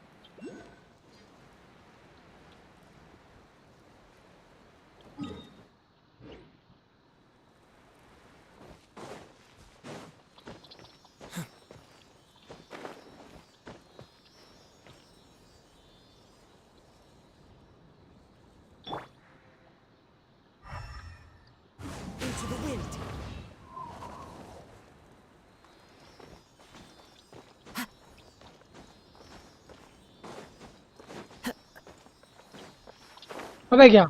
Into the wind. अबे क्या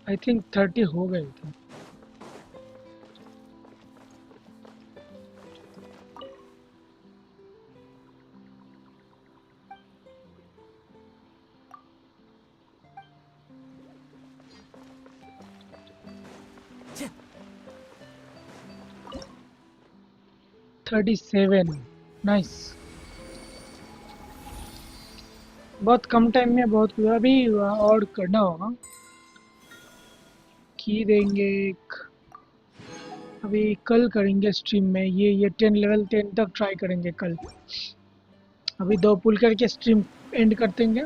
आई थिंक 30 हो गए थे। $37 नाइस। बहुत कम टाइम में बहुत कुछ अभी और करना होगा। की देंगे एक, अभी कल करेंगे स्ट्रीम में ये 10 लेवल 10 तक ट्राई करेंगे कल। अभी 2 पुल करके स्ट्रीम एंड कर देंगे,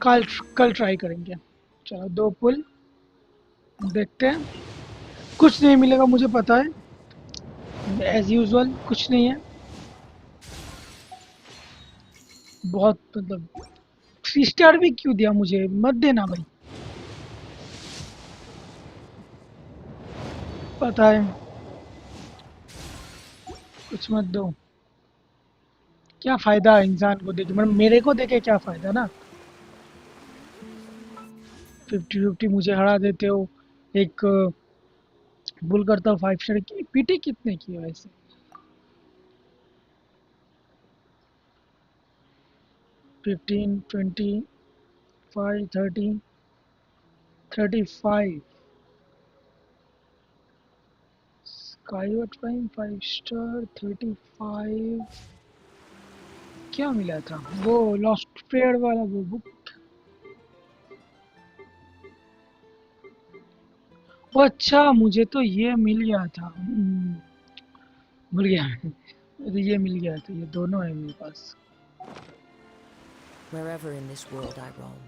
कल ट्राई करेंगे। चलो 2 पुल देखते हैं, कुछ नहीं मिलेगा मुझे पता है, एज यूजुअल कुछ नहीं है। बहुत मतलब 3 स्टार भी क्यों दिया मुझे, मत देना भाई, पता है कुछ मत दो। क्या फायदा है इंसान को देके, मतलब मेरे को देके क्या फायदा ना। 50-50 मुझे हरा देते हो, एक बुल करता हूँ 5 स्टार की। पीटी कितने की है वैसे? 15, 20, 5, 30, 35। Skyward prime 5 star 35। क्या मिला था वो लॉस्ट प्रेयर वाला वो बुक? ओ अच्छा, मुझे तो ये मिल गया था, भूल गया। मुझे ये मिल गया था, ये दोनों है मेरे पास। Wherever in this world I roam,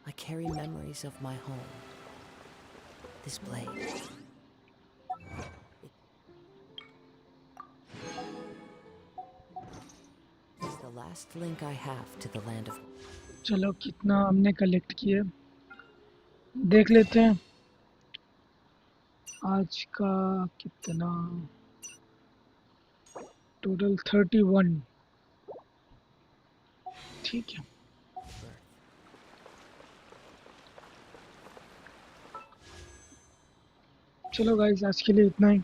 I carry memories of my home. This blade. It's the last link I have to the land of... चलो कितना हमने कलेक्ट किए देख लेते हैं। आज का कितना टोटल? 31। ठीक है, चलो गाइस आज के लिए इतना ही।